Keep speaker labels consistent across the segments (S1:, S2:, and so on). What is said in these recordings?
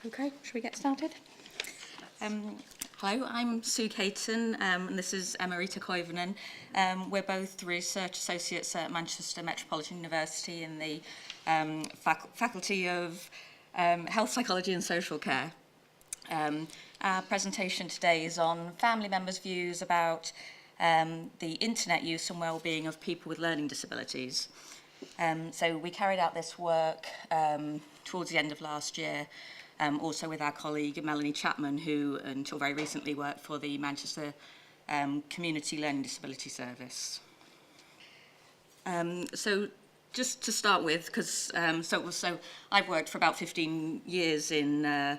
S1: Okay, shall we get started?
S2: Hello, I'm Sue Catton, and this is Emerita Koivunen. We're both research associates at Manchester Metropolitan University in the Faculty of Health, Psychology and Social Care. Our presentation today is on family members' views about the internet use and wellbeing of people with learning disabilities. So we carried out this work towards the end of last year, also with our colleague Melanie Chapman, who until very recently worked for the Manchester Community Learning Disability Service. So just to start with, because so I've worked for about 15 years in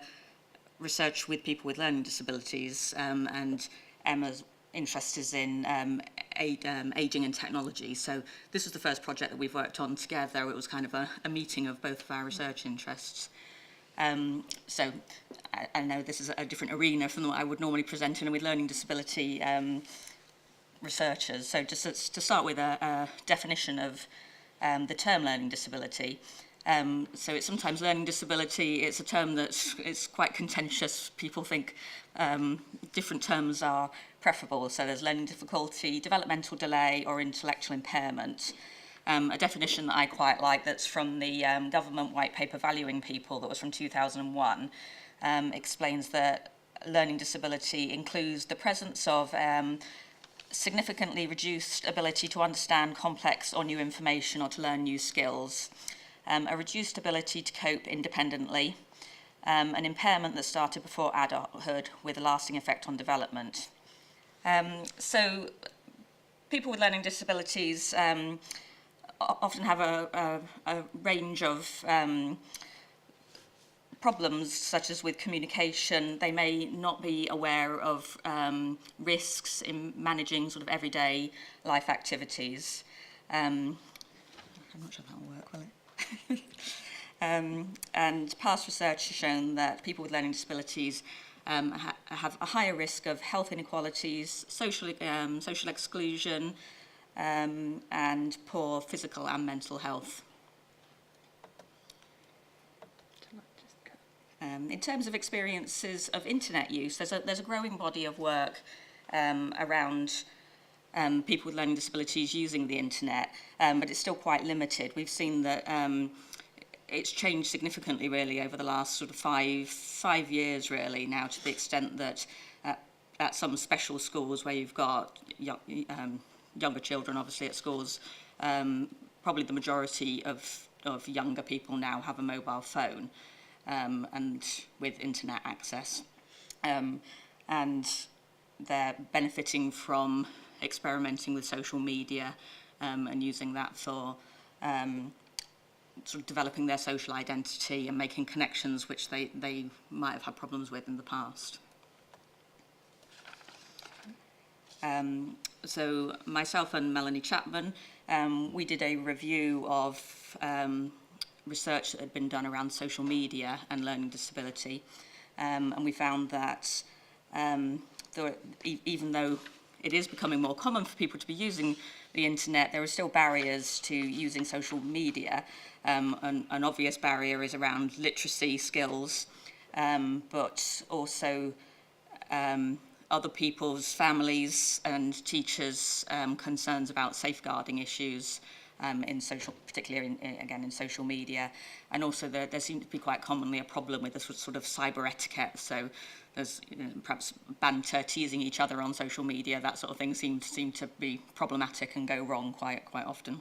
S2: research with people with learning disabilities, and Emma's interest is in ageing and technology. So this was the first project that we've worked on together. It was kind of a meeting of both of our research interests. So I know this is a different arena from what I would normally present in with learning disability researchers. So just to start with a definition of the term learning disability. So it's sometimes learning disability, it's a term it's quite contentious. People think different terms are preferable. So there's learning difficulty, developmental delay or intellectual impairment. A definition that I quite like that's from the government white paper Valuing People that was from 2001 explains that learning disability includes the presence of significantly reduced ability to understand complex or new information or to learn new skills, a reduced ability to cope independently, an impairment that started before adulthood with a lasting effect on development. So people with learning disabilities often have a range of problems, such as with communication. They may not be aware of risks in managing sort of everyday life activities. I'm not sure if that will work, will it? And past research has shown that people with learning disabilities have a higher risk of health inequalities, social exclusion, and poor physical and mental health. In terms of experiences of internet use, there's a growing body of work around people with learning disabilities using the internet, but it's still quite limited. We've seen that it's changed significantly really over the last sort of five years really now, to the extent that at some special schools where you've got younger children obviously at schools, probably the majority of younger people now have a mobile phone and with internet access, and they're benefiting from experimenting with social media and using that for sort of developing their social identity and making connections which they might have had problems with in the past. So myself and Melanie Chapman, we did a review of research that had been done around social media and learning disability, and we found that even though it is becoming more common for people to be using the internet, there are still barriers to using social media. An obvious barrier is around literacy skills, but also other people's families and teachers' concerns about safeguarding issues in social, particularly in social media, and also there seems to be quite commonly a problem with the sort of cyber etiquette. So there's perhaps banter, teasing each other on social media, that sort of thing seem to be problematic and go wrong quite often.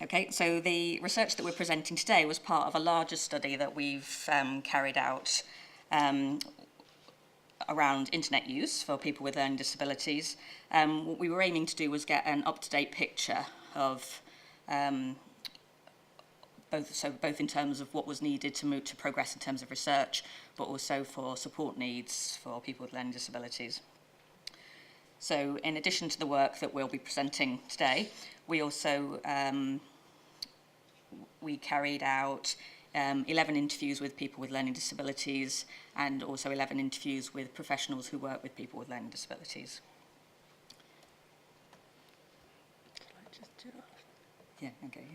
S2: Okay, so the research that we're presenting today was part of a larger study that we've carried out around internet use for people with learning disabilities. What we were aiming to do was get an up-to-date picture of both in terms of what was needed to progress in terms of research, but also for support needs for people with learning disabilities. So in addition to the work that we'll be presenting today, we also we carried out 11 interviews with people with learning disabilities and also 11 interviews with professionals who work with people with learning disabilities. Yeah, okay.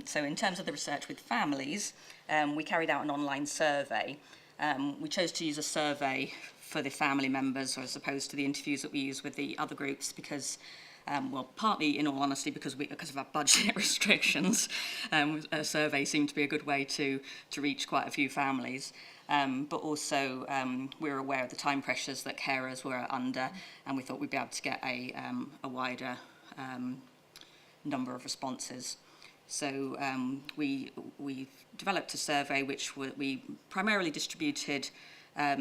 S2: So in terms of the research with families, we carried out an online survey. We chose to use a survey for the family members as opposed to the interviews that we use with the other groups because, well, partly in all honesty because of our budget restrictions, a survey seemed to be a good way to reach quite a few families. But also we were aware of the time pressures that carers were under, and we thought we'd be able to get a wider number of responses. So we developed a survey which we primarily distributed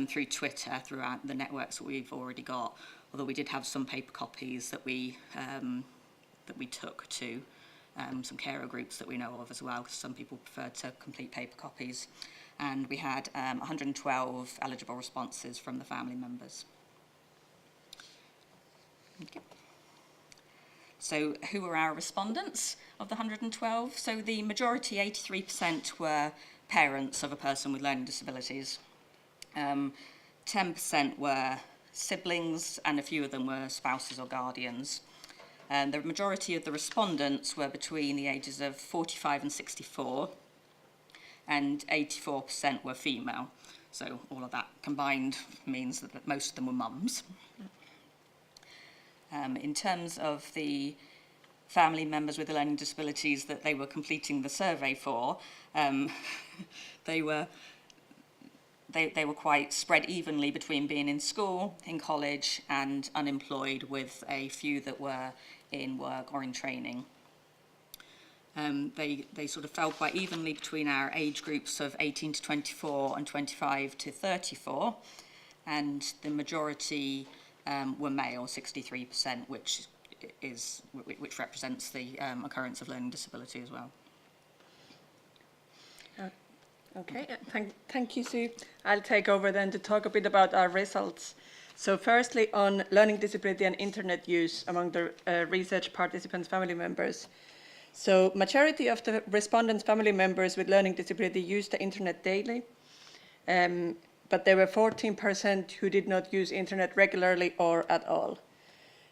S2: through Twitter, throughout the networks that we've already got, although we did have some paper copies that we took to some carer groups that we know of as well, because some people prefer to complete paper copies. And we had 112 eligible responses from the family members. Okay. So who were our respondents of the 112? So the majority, 83%, were parents of a person with learning disabilities. 10% were siblings, and a few of them were spouses or guardians. And the majority of the respondents were between the ages of 45 and 64, and 84% were female. So all of that combined means that most of them were mums. In terms of the family members with learning disabilities that they were completing the survey for, they were quite spread evenly between being in school, in college, and unemployed, with a few that were in work or in training. They sort of fell quite evenly between our age groups of 18 to 24 and 25 to 34, and the majority were male, 63%, which represents the occurrence of learning disability as well.
S1: Okay, thank you, Sue. I'll take over then to talk a bit about our results. So firstly, on learning disability and internet use among the research participants' family members. So majority of the respondents' family members with learning disability used the internet daily, but there were 14% who did not use internet regularly or at all.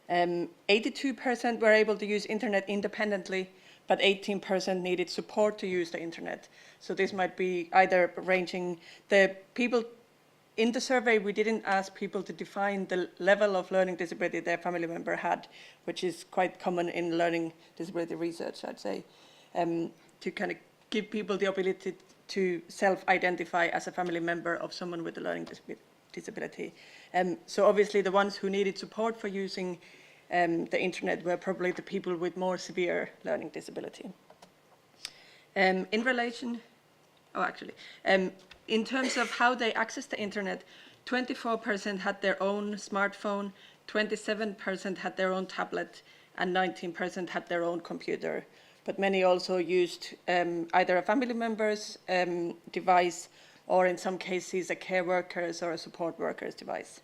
S1: 82% were able to use internet independently, but 18% needed support to use the internet. So this might be either ranging the people. In the survey, we didn't ask people to define the level of learning disability their family member had, which is quite common in learning disability research, I'd say, to kind of give people the ability to self-identify as a family member of someone with a learning disability. So obviously the ones who needed support for using the internet were probably the people with more severe learning disability. In relation, in terms of how they access the internet, 24% had their own smartphone, 27% had their own tablet, and 19% had their own computer. But many also used either a family member's device, or in some cases a care worker's or a support worker's device.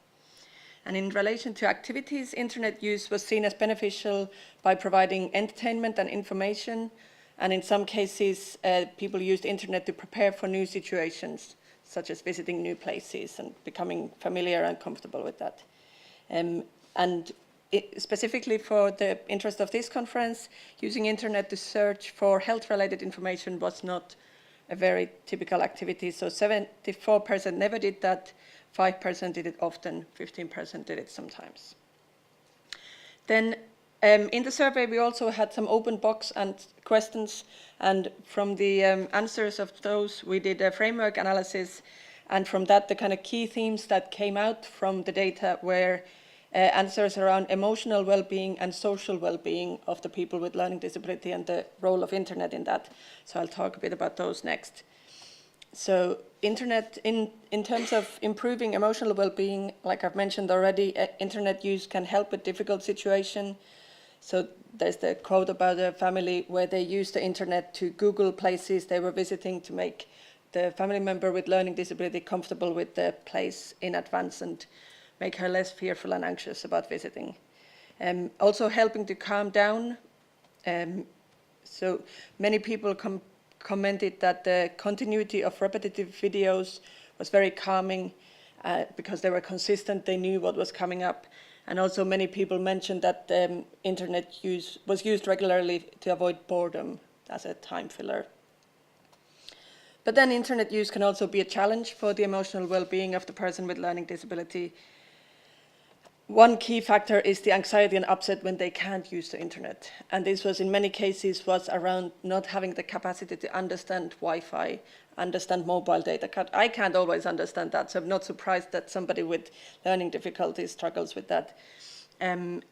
S1: And in relation to activities, internet use was seen as beneficial by providing entertainment and information. And in some cases, people used internet to prepare for new situations, such as visiting new places and becoming familiar and comfortable with that. Specifically for the interest of this conference, using internet to search for health-related information was not a very typical activity. So 74% never did that, 5% did it often, 15% did it sometimes. Then in the survey, we also had some open box and questions, and from the answers of those, we did a framework analysis, and from that, the kind of key themes that came out from the data were answers around emotional well-being and social well-being of the people with learning disability and the role of internet in that. So I'll talk a bit about those next. So internet, in terms of improving emotional well-being, like I've mentioned already, internet use can help with difficult situations. So there's the quote about a family where they used the internet to Google places they were visiting to make the family member with learning disability comfortable with the place in advance and make her less fearful and anxious about visiting. Also helping to calm down. So many people commented that the continuity of repetitive videos was very calming because they were consistent, they knew what was coming up. And also many people mentioned that internet use was used regularly to avoid boredom as a time filler. But then internet use can also be a challenge for the emotional well-being of the person with learning disability. One key factor is the anxiety and upset when they can't use the internet. And this was in many cases was around not having the capacity to understand Wi-Fi, understand mobile data. I can't always understand that, so I'm not surprised that somebody with learning difficulties struggles with that. And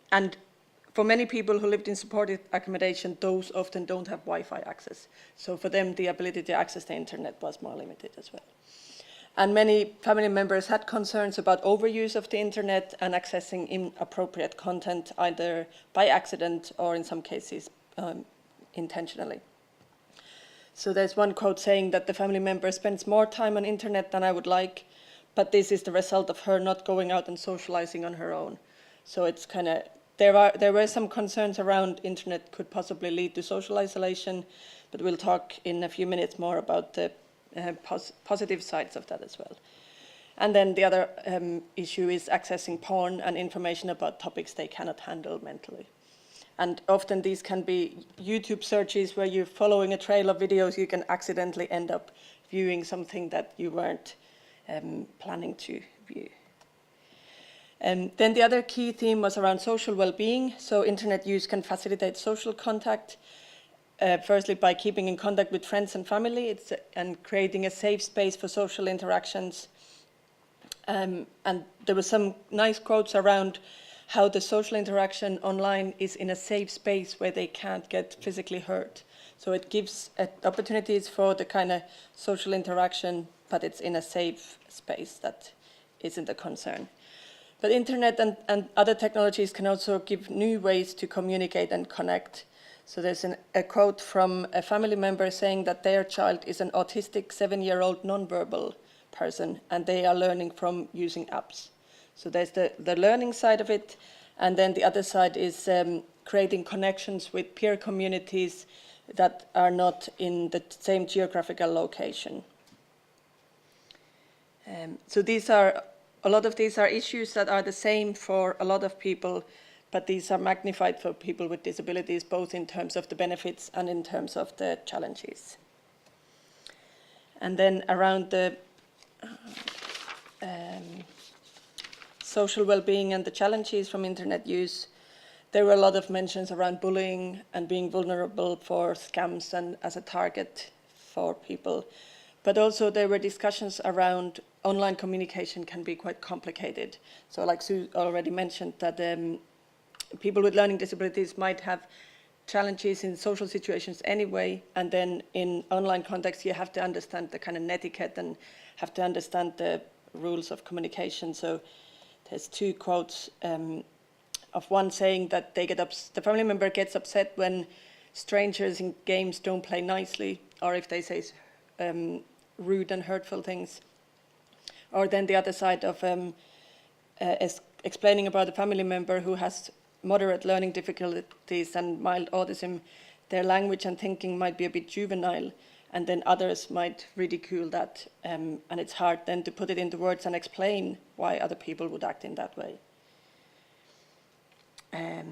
S1: for many people who lived in supported accommodation, those often don't have Wi-Fi access. So for them, the ability to access the internet was more limited as well. And many family members had concerns about overuse of the internet and accessing inappropriate content, either by accident or in some cases intentionally. So there's one quote saying that the family member spends more time on internet than I would like, but this is the result of her not going out and socializing on her own. So it's kind of, there were some concerns around internet could possibly lead to social isolation, but we'll talk in a few minutes more about the positive sides of that as well. And then the other issue is accessing porn and information about topics they cannot handle mentally. And often these can be YouTube searches where you're following a trail of videos, you can accidentally end up viewing something that you weren't planning to view. Then the other key theme was around social well-being. So internet use can facilitate social contact, firstly by keeping in contact with friends and family and creating a safe space for social interactions. And there were some nice quotes around how the social interaction online is in a safe space where they can't get physically hurt. So it gives opportunities for the kind of social interaction, but it's in a safe space that isn't a concern. But internet and other technologies can also give new ways to communicate and connect. So there's a quote from a family member saying that their child is an autistic 7-year-old nonverbal person, and they are learning from using apps. So there's the learning side of it, and then the other side is creating connections with peer communities that are not in the same geographical location. So a lot of these are issues that are the same for a lot of people, but these are magnified for people with disabilities, both in terms of the benefits and in terms of the challenges. And then around the social well-being and the challenges from internet use, there were a lot of mentions around bullying and being vulnerable for scams and as a target for people. But also there were discussions around online communication can be quite complicated. So like Sue already mentioned that people with learning disabilities might have challenges in social situations anyway, and then in online context you have to understand the kind of netiquette and have to understand the rules of communication. So there's two quotes of one saying that the family member gets upset when strangers in games don't play nicely, or if they say rude and hurtful things. Or then the other side of explaining about a family member who has moderate learning difficulties and mild autism, their language and thinking might be a bit juvenile, and then others might ridicule that, and it's hard then to put it into words and explain why other people would act in that way. Okay.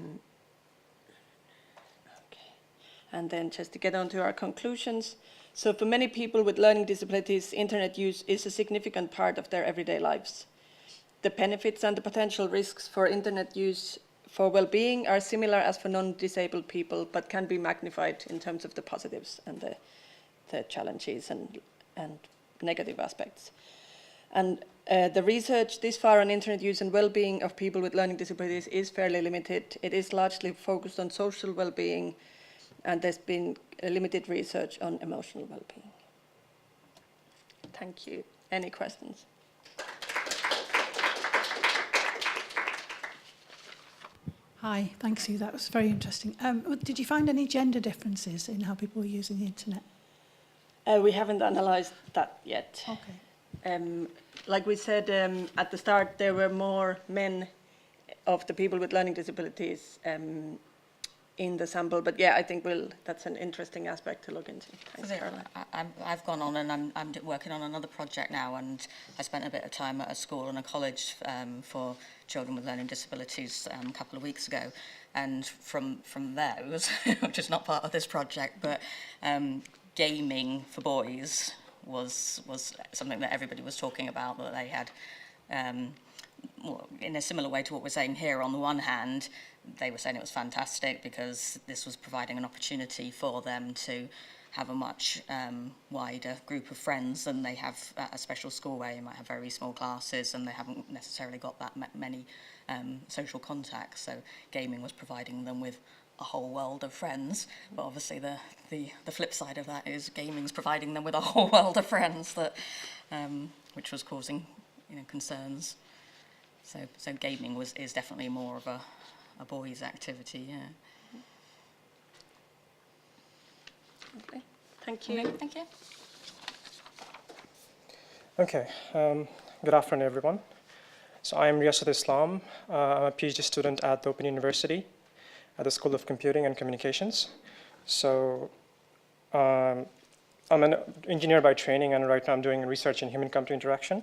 S1: And then just to get on to our conclusions. So for many people with learning disabilities, internet use is a significant part of their everyday lives. The benefits and the potential risks for internet use for well-being are similar as for non-disabled people, but can be magnified in terms of the positives and the challenges and negative aspects. And the research this far on internet use and well-being of people with learning disabilities is fairly limited. It is largely focused on social well-being, and there's been limited research on emotional well-being. Thank you. Any questions?
S3: Hi, thanks, Sue. That was very interesting. Did you find any gender differences in how people were using the internet?
S1: We haven't analysed that yet.
S3: Okay.
S1: Like we said at the start, there were more men of the people with learning disabilities in the sample. But yeah, I think that's an interesting aspect to look into. Thanks, Caroline.
S2: I've gone on and I'm working on another project now, and I spent a bit of time at a school and a college for children with learning disabilities a couple of weeks ago, and from there, it was, which is not part of this project, but gaming for boys was something that everybody was talking about, that they had, in a similar way to what we're saying here. On the one hand, they were saying it was fantastic because this was providing an opportunity for them to have a much wider group of friends than they have at a special school, where you might have very small classes and they haven't necessarily got that many social contacts. So gaming was providing them with a whole world of friends, but obviously the flip side of that is gaming's providing them with a whole world of friends, that which was causing concerns. So gaming is definitely more of a boys' activity, yeah.
S1: Okay. Thank you.
S2: Okay, thank you.
S4: Okay, good afternoon, everyone. So I'm Riasat Islam. I'm a PhD student at the Open University at the School of Computing and Communications. So I'm an engineer by training, and right now I'm doing research in human-computer interaction.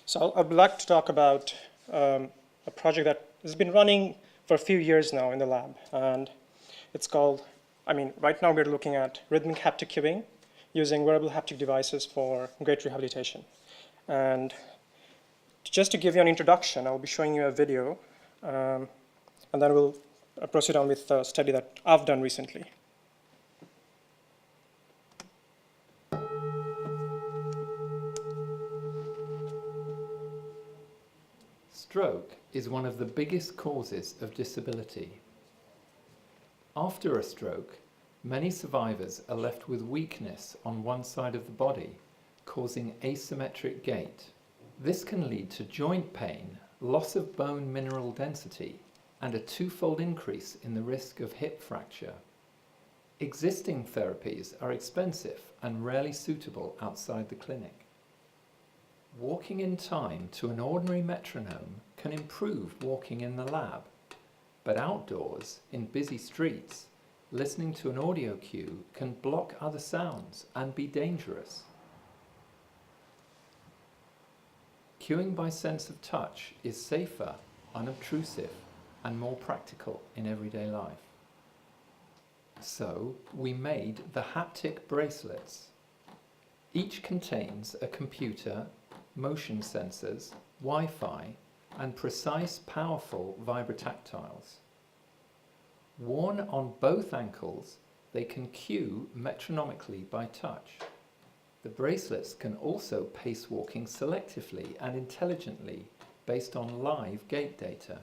S4: So I'd like to talk about a project that has been running for a few years now in the lab, and it's called, right now we're looking at rhythmic haptic cueing using wearable haptic devices for gait rehabilitation. And just to give you an introduction, I'll be showing you a video, and then we'll proceed on with the study that I've done recently.
S5: Stroke is one of the biggest causes of disability. After a stroke, many survivors are left with weakness on one side of the body, causing asymmetric gait. This can lead to joint pain, loss of bone mineral density, and a twofold increase in the risk of hip fracture. Existing therapies are expensive and rarely suitable outside the clinic. Walking in time to an ordinary metronome can improve walking in the lab, but outdoors, in busy streets, listening to an audio cue can block other sounds and be dangerous. Cueing by sense of touch is safer, unobtrusive, and more practical in everyday life. So we made the Haptic bracelets. Each contains a computer, motion sensors, Wi-Fi, and precise, powerful vibrotactiles. Worn on both ankles, they can cue metronomically by touch. The bracelets can also pace walking selectively and intelligently based on live gait data.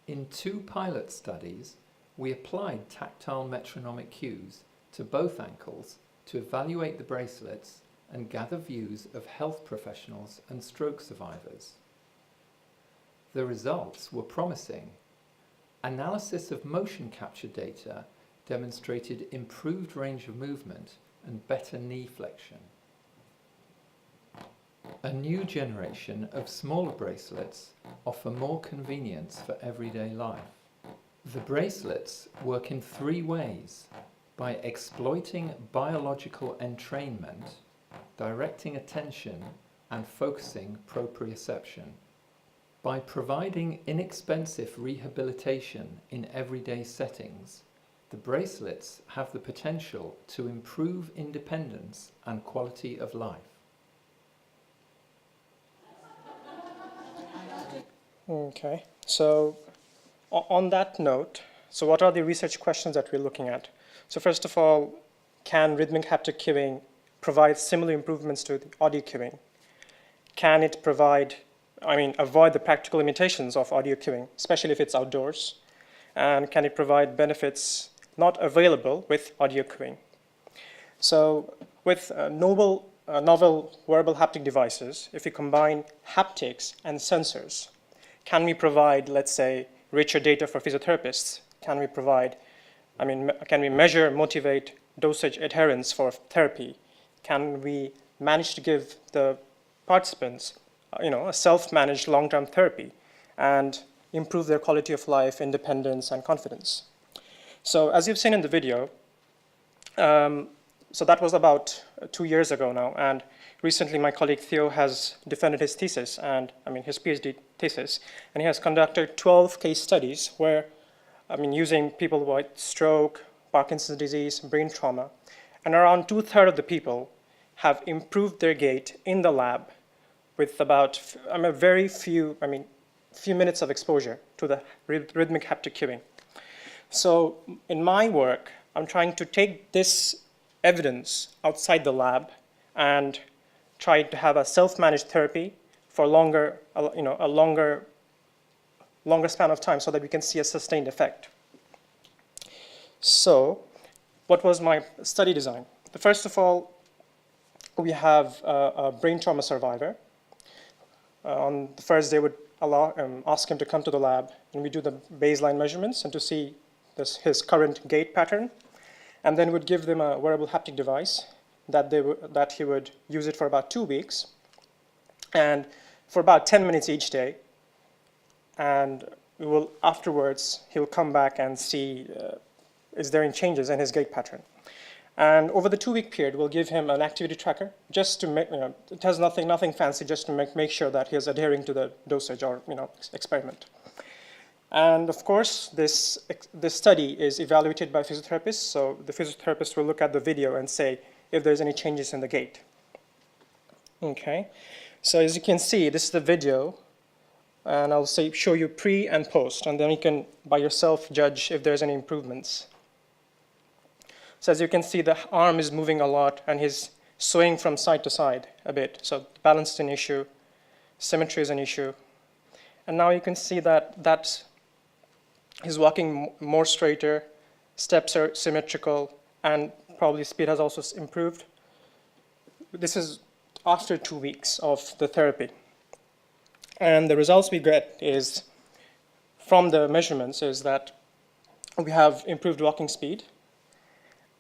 S5: In 2 pilot studies, we applied tactile metronomic cues to both ankles to evaluate the bracelets and gather views of health professionals and stroke survivors. The results were promising. Analysis of motion capture data demonstrated improved range of movement and better knee flexion. A new generation of smaller bracelets offer more convenience for everyday life. The bracelets work in 3 ways: by exploiting biological entrainment, directing attention, and focusing proprioception. By providing inexpensive rehabilitation in everyday settings, the bracelets have the potential to improve independence and quality of life.
S4: Okay, so on that note, so what are the research questions that we're looking at? So first of all, can rhythmic haptic cueing provide similar improvements to the audio cueing? Can it provide, avoid the practical limitations of audio cueing, especially if it's outdoors? And can it provide benefits not available with audio cueing? So with novel wearable haptic devices, if we combine haptics and sensors, can we provide, let's say, richer data for physiotherapists? Can we provide, can we measure, motivate dosage adherence for therapy? Can we manage to give the participants, a self-managed long-term therapy? And improve their quality of life, independence, and confidence. So as you've seen in the video, so that was about 2 years ago now, and recently my colleague Theo has defended his thesis, his PhD thesis, and he has conducted 12 case studies where, using people with stroke, Parkinson's disease, brain trauma, and around 2/3 of the people have improved their gait in the lab with about few minutes of exposure to the rhythmic haptic cueing. So in my work, I'm trying to take this evidence outside the lab and try to have a self-managed therapy for a longer span of time so that we can see a sustained effect. So what was my study design? First of all, we have a brain trauma survivor. On the first day, would ask him to come to the lab, and we do the baseline measurements and to see his current gait pattern, and then would give them a wearable haptic device that he would use it for about 2 weeks, and for about 10 minutes each day, and afterwards he'll come back and see is there any changes in his gait pattern. And over the 2-week period, we'll give him an activity tracker just to make, it has nothing fancy, just to make sure that he is adhering to the dosage or, experiment. And of course, this study is evaluated by physiotherapists. So the physiotherapist will look at the video and say if there's any changes in the gait. Okay. So as you can see, this is the video, and I'll show you pre and post, and then you can by yourself judge if there's any improvements. So as you can see, the arm is moving a lot, and he's swaying from side to side a bit. So balance is an issue, symmetry is an issue. And now you can see that he's walking more straighter, steps are symmetrical, and probably speed has also improved. This is after 2 weeks of the therapy. And the results we get is, from the measurements, is that we have improved walking speed,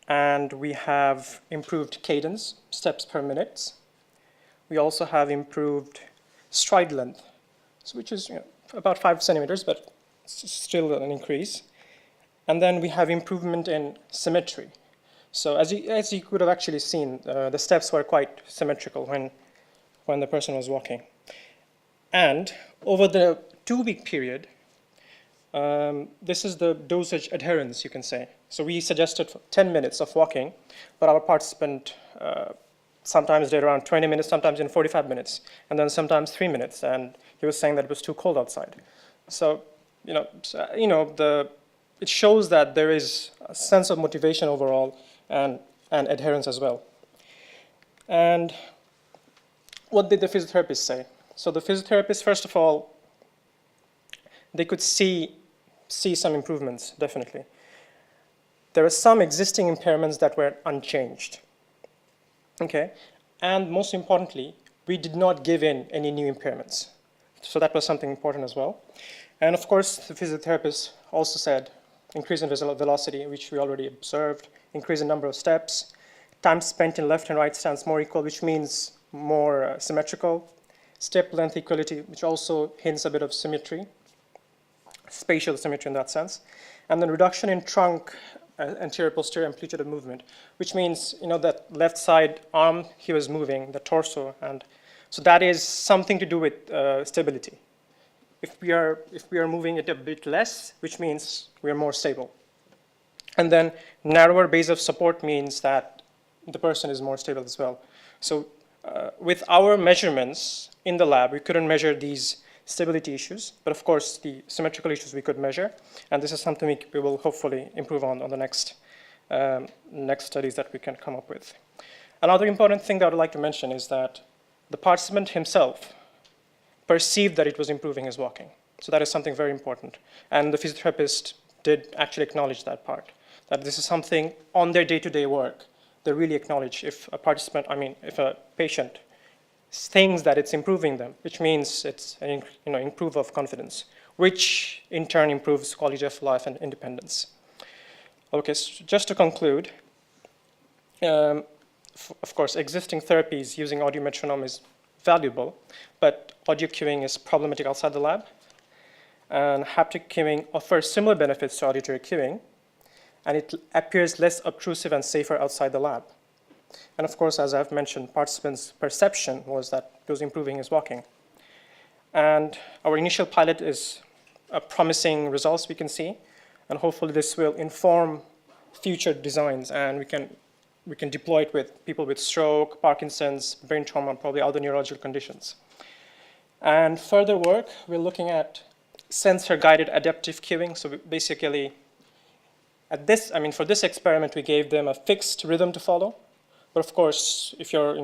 S4: and we have improved cadence, steps per minute. We also have improved stride length, which is about 5 centimeters, but still an increase. And then we have improvement in symmetry. So as you could have actually seen, the steps were quite symmetrical when the person was walking. And over the 2-week period, this is the dosage adherence, you can say. So we suggested 10 minutes of walking, but our participant sometimes did around 20 minutes, sometimes in 45 minutes, and then sometimes 3 minutes. And he was saying that it was too cold outside. So, it shows that there is a sense of motivation overall and adherence as well. And what did the physiotherapist say? So the physiotherapist, first of all, they could see some improvements, definitely. There are some existing impairments that were unchanged. Okay, and most importantly, we did not give in any new impairments. So that was something important as well. And of course, the physiotherapist also said increase in velocity, which we already observed, increase in number of steps, time spent in left and right stance more equal, which means more symmetrical, step length equality, which also hints a bit of symmetry, spatial symmetry in that sense, and then reduction in trunk anterior posterior amplitude of movement, which means that left side arm he was moving, the torso, and so that is something to do with stability. If we are moving it a bit less, which means we are more stable. And then narrower base of support means that the person is more stable as well. So with our measurements in the lab, we couldn't measure these stability issues, but of course the symmetrical issues we could measure, and this is something we will hopefully improve on the next studies that we can come up with. Another important thing that I would like to mention is that the participant himself perceived that it was improving his walking. So that is something very important. And the physiotherapist did actually acknowledge that part, that this is something on their day-to-day work. They really acknowledge if if a patient thinks that it's improving them, which means it's an improve of confidence, which in turn improves quality of life and independence. Okay, so just to conclude, of course, existing therapies using audio metronome is valuable, but audio cueing is problematic outside the lab. And haptic cueing offers similar benefits to auditory cueing, and it appears less obtrusive and safer outside the lab. And of course, as I've mentioned, participants' perception was that it was improving his walking. And our initial pilot is promising results we can see, and hopefully this will inform future designs, and we can deploy it with people with stroke, Parkinson's, brain trauma, and probably other neurological conditions. And further work, we're looking at sensor-guided adaptive cueing. So basically, for this experiment, we gave them a fixed rhythm to follow. But of course, if you're,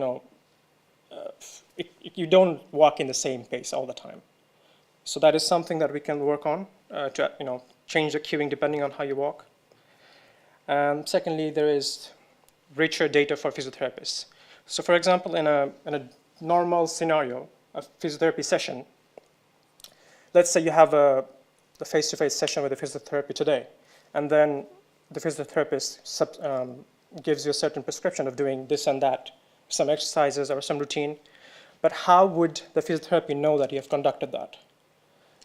S4: you don't walk in the same pace all the time. So that is something that we can work on to, change the cueing depending on how you walk. Secondly, there is richer data for physiotherapists. So for example, in a normal scenario, a physiotherapy session, let's say you have a face-to-face session with a physiotherapy today, and then the physiotherapist gives you a certain prescription of doing this and that, some exercises or some routine, but how would the physiotherapy know that you have conducted that?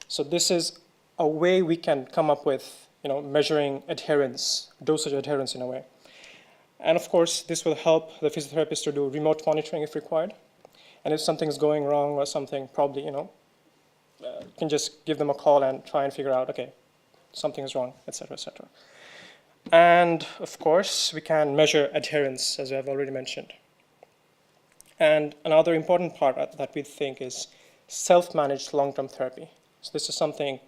S4: So this is a way we can come up with, measuring adherence, dosage adherence in a way. And of course, this will help the physiotherapist to do remote monitoring if required. And if something's going wrong or something, probably, you can just give them a call and try and figure out, okay, something is wrong, et cetera, et cetera. And of course, we can measure adherence, as I have already mentioned. And another important part that we think is self-managed long-term therapy. So this is something,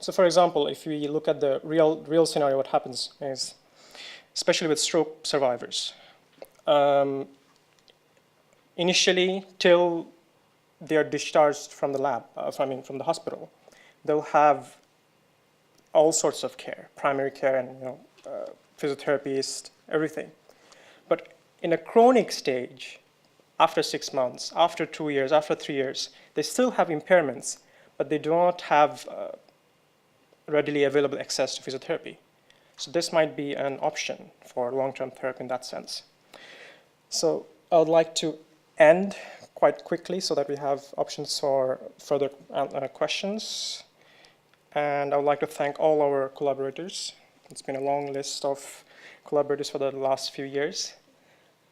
S4: so for example, if we look at the real scenario, what happens is, especially with stroke survivors, initially, till they are discharged from the lab, from the hospital, they'll have all sorts of care, primary care and physiotherapist, everything. But in a chronic stage, after 6 months, after 2 years, after 3 years, they still have impairments, but they do not have readily available access to physiotherapy. So this might be an option for long-term therapy in that sense. So I would like to end quite quickly so that we have options for further questions. And I would like to thank all our collaborators. It's been a long list of collaborators for the last few years.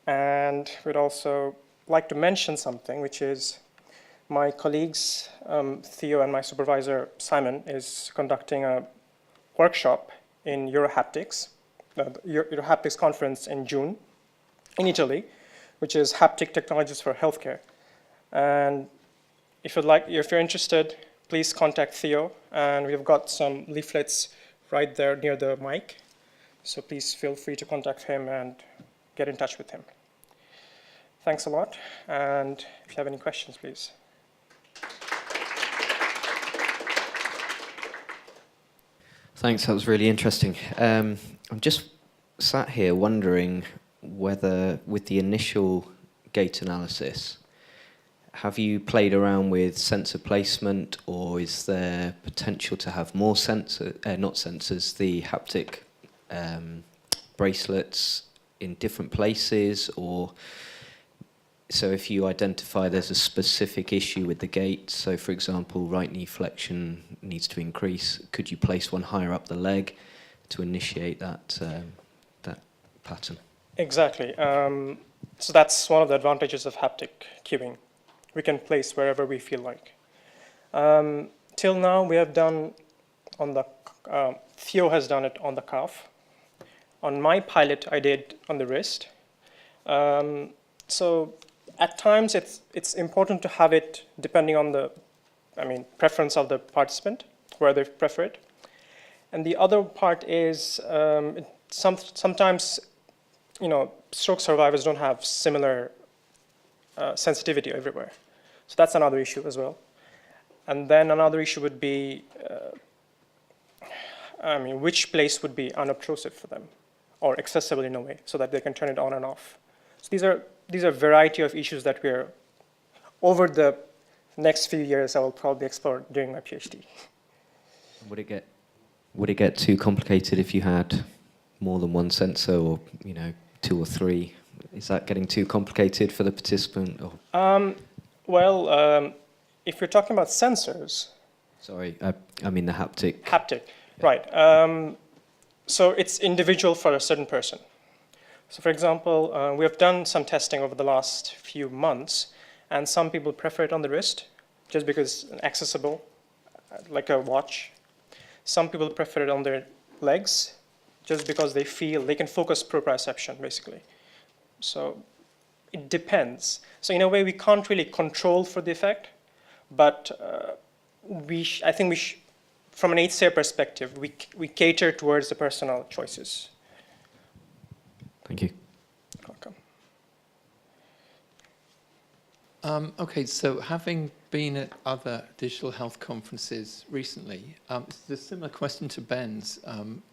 S4: And we'd also like to mention something, which is my colleagues, Theo, and my supervisor, Simon, is conducting a workshop in Haptics, the Haptics conference in June in Italy, which is Haptic Technologies for Healthcare. And if you're interested, please contact Theo, and we've got some leaflets right there near the mic. So please feel free to contact him and get in touch with him. Thanks a lot, and if you have any questions, please.
S6: Thanks, that was really interesting. I'm just sat here wondering whether, with the initial gait analysis, have you played around with sensor placement, or is there potential to have more the haptic bracelets in different places? Or so if you identify there's a specific issue with the gait, so for example, right knee flexion needs to increase, could you place one higher up the leg to initiate that pattern? Exactly.
S4: So that's one of the advantages of haptic cueing. We can place wherever we feel like. Till now, we have done Theo has done it on the calf. On my pilot, I did on the wrist. So at times, it's important to have it depending on the, preference of the participant, where they prefer it. And the other part is sometimes, stroke survivors don't have similar sensitivity everywhere. So that's another issue as well. And then another issue would be, which place would be unobtrusive for them or accessible in a way so that they can turn it on and off. So these are a variety of issues that we're, over the next few years, I will probably explore during my PhD.
S6: Would it get too complicated if you had more than one sensor, or 2 or 3? Is that getting too complicated for the participant? Or?
S4: If you're talking about sensors,
S6: Sorry, I mean the haptic.
S4: Haptic, right. So it's individual for a certain person. So for example, we have done some testing over the last few months, and some people prefer it on the wrist, just because it's accessible, like a watch. Some people prefer it on their legs, just because they feel they can focus proprioception, basically. So it depends. So in a way, we can't really control for the effect, but I think from an HCA perspective, we cater towards the personal choices.
S6: Thank you.
S4: Welcome.
S5: Okay, so having been at other digital health conferences recently, it's a similar question to Ben's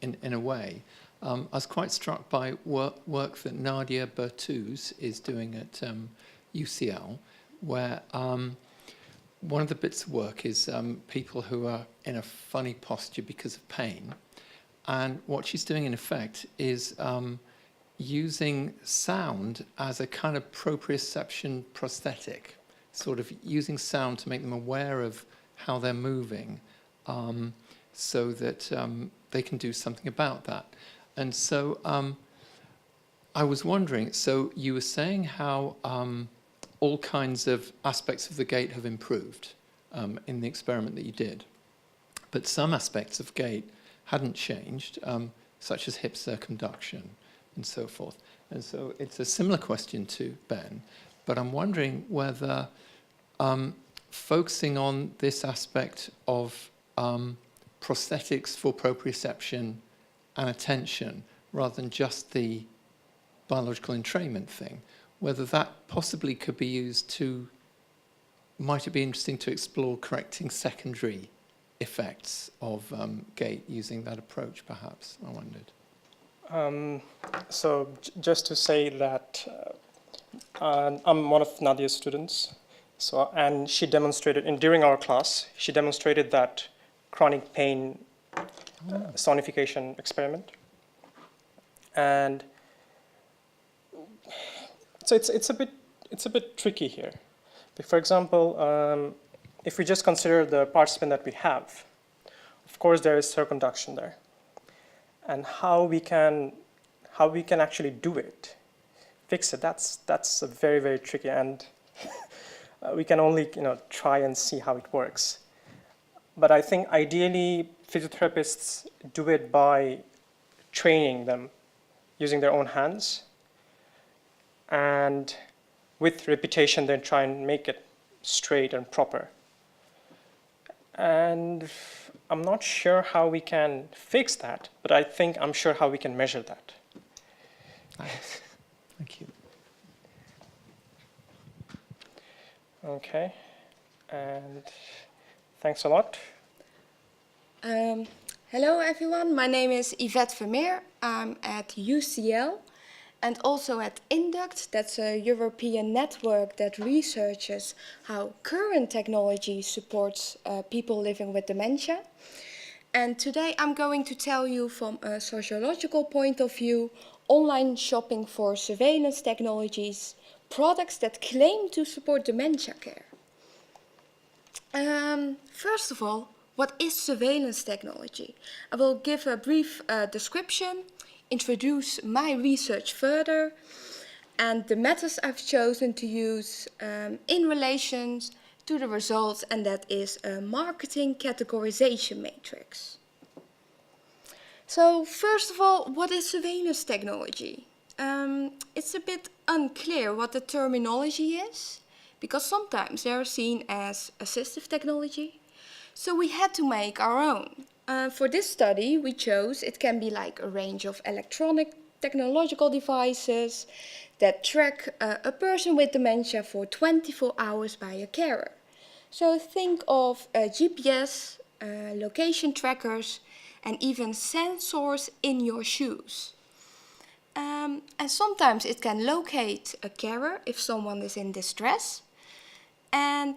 S5: in a way. I was quite struck by work that Nadia Bertuz is doing at UCL, where one of the bits of work is people who are in a funny posture because of pain. And what she's doing, in effect, is using sound as a kind of proprioception prosthetic, sort of using sound to make them aware of how they're moving, so that they can do something about that. And so I was wondering, so you were saying how all kinds of aspects of the gait have improved in the experiment that you did, but some aspects of gait hadn't changed, such as hip circumduction and so forth. And so it's a similar question to Ben, but I'm wondering whether focusing on this aspect of prosthetics for proprioception and attention, rather than just the biological entrainment thing, whether that possibly could be used to, might it be interesting to explore correcting secondary effects of gait using that approach, perhaps, I wondered.
S4: So just to say that I'm one of Nadia's students, and she demonstrated, during our class, she demonstrated that chronic pain sonification experiment. And so it's a bit tricky here. But for example, if we just consider the participant that we have, of course there is circumduction there. And how we can actually do it, fix it, that's a very, very tricky, and we can only try and see how it works. But I think ideally physiotherapists do it by training them using their own hands, and with repetition then try and make it straight and proper. And I'm not sure how we can fix that, but I'm sure how we can measure that.
S5: Nice. Thank you.
S4: Okay, and thanks a lot.
S7: Hello everyone, my name is Yvette Vermeer. I'm at UCL and also at INDUCT. That's a European network that researches how current technology supports people living with dementia. And today I'm going to tell you from a sociological point of view, online shopping for surveillance technologies, products that claim to support dementia care. First of all, what is surveillance technology? I will give a brief description, introduce my research further, and the methods I've chosen to use in relation to the results, and that is a marketing categorization matrix. So first of all, what is surveillance technology? It's a bit unclear what the terminology is, because sometimes they are seen as assistive technology. So we had to make our own. For this study, we chose, it can be like a range of electronic technological devices that track a person with dementia for 24 hours by a carer. So think of GPS, location trackers, and even sensors in your shoes. And sometimes it can locate a carer if someone is in distress. And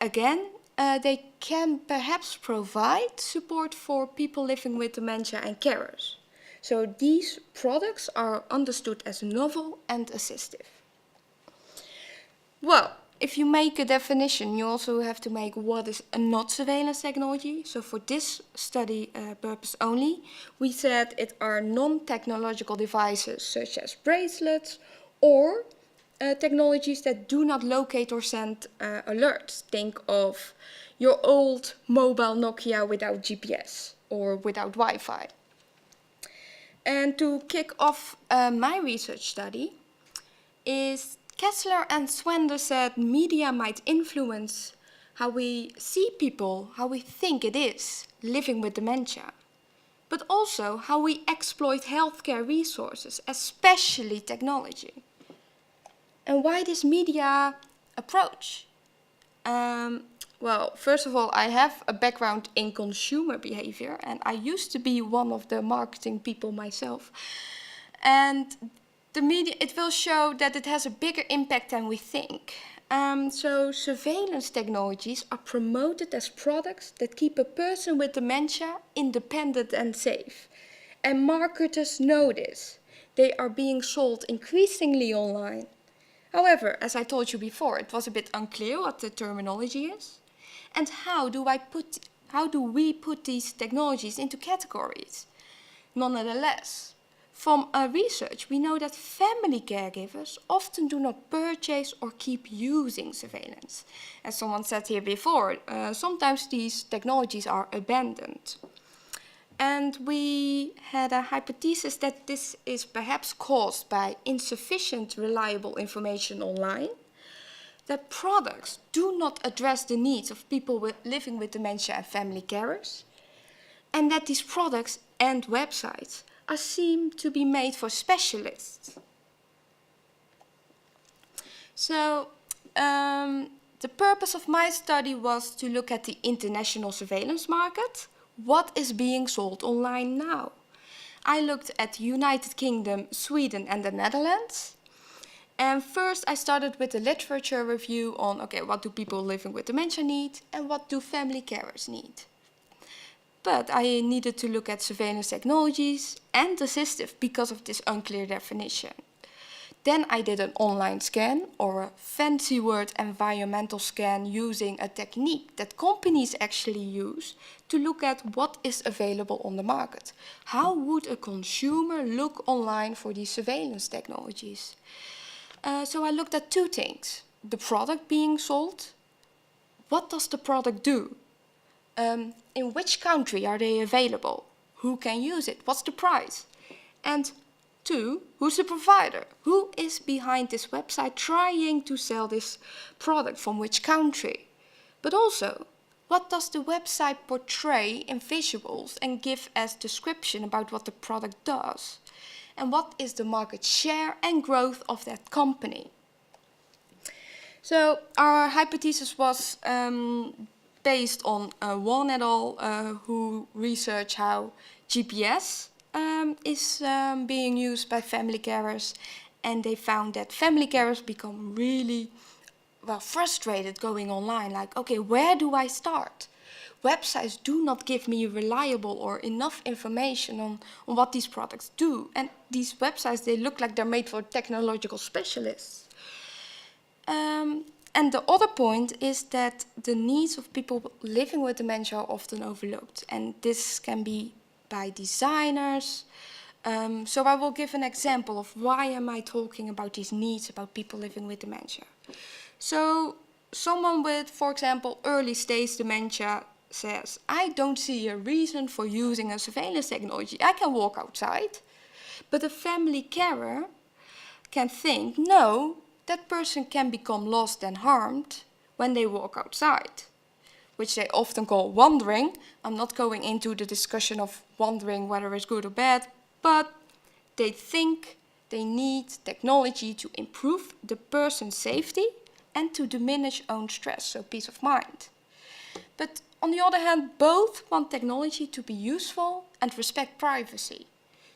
S7: again, they can perhaps provide support for people living with dementia and carers. So these products are understood as novel and assistive. Well, if you make a definition, you also have to make what is a not surveillance technology. So for this study purpose only, we said it are non-technological devices such as bracelets or technologies that do not locate or send alerts. Think of your old mobile Nokia without GPS or without Wi-Fi. And to kick off my research study is Kessler and Swender said media might influence how we see people, how we think it is living with dementia, but also how we exploit healthcare resources, especially technology. And why this media approach? Well, first of all, I have a background in consumer behavior, and I used to be one of the marketing people myself. And the media, it will show that it has a bigger impact than we think. So surveillance technologies are promoted as products that keep a person with dementia independent and safe. And marketers know this. They are being sold increasingly online. However, as I told you before, it was a bit unclear what the terminology is. And how do we put these technologies into categories? Nonetheless, from research, we know that family caregivers often do not purchase or keep using surveillance. As someone said here before, sometimes these technologies are abandoned. And we had a hypothesis that this is perhaps caused by insufficient reliable information online, that products do not address the needs of people living with dementia and family carers, and that these products and websites are seen to be made for specialists. So the purpose of my study was to look at the international surveillance market. What is being sold online now? I looked at the United Kingdom, Sweden, and the Netherlands. And first I started with a literature review on, okay, what do people living with dementia need and what do family carers need? But I needed to look at surveillance technologies and assistive because of this unclear definition. Then I did an online scan, or a fancy word environmental scan, using a technique that companies actually use to look at what is available on the market. How would a consumer look online for these surveillance technologies? So I looked at two things. The product being sold. What does the product do? In which country are they available? Who can use it? What's the price? And two, who's the provider? Who is behind this website trying to sell this product, from which country? But also, what does the website portray in visuals and give as description about what the product does? And what is the market share and growth of that company? So our hypothesis was based on Won et al., who research how GPS is being used by family carers, and they found that family carers become really frustrated going online, like, okay, where do I start? Websites do not give me reliable or enough information on what these products do, and these websites, they look like they're made for technological specialists. And the other point is that the needs of people living with dementia are often overlooked, and this can be by designers. So I will give an example of why am I talking about these needs about people living with dementia. So someone with, for example, early stage dementia says, I don't see a reason for using a surveillance technology. I can walk outside. But a family carer can think, no, that person can become lost and harmed when they walk outside, which they often call wandering. I'm not going into the discussion of wandering, whether it's good or bad, but they think they need technology to improve the person's safety and to diminish own stress, so peace of mind. But on the other hand, both want technology to be useful and respect privacy.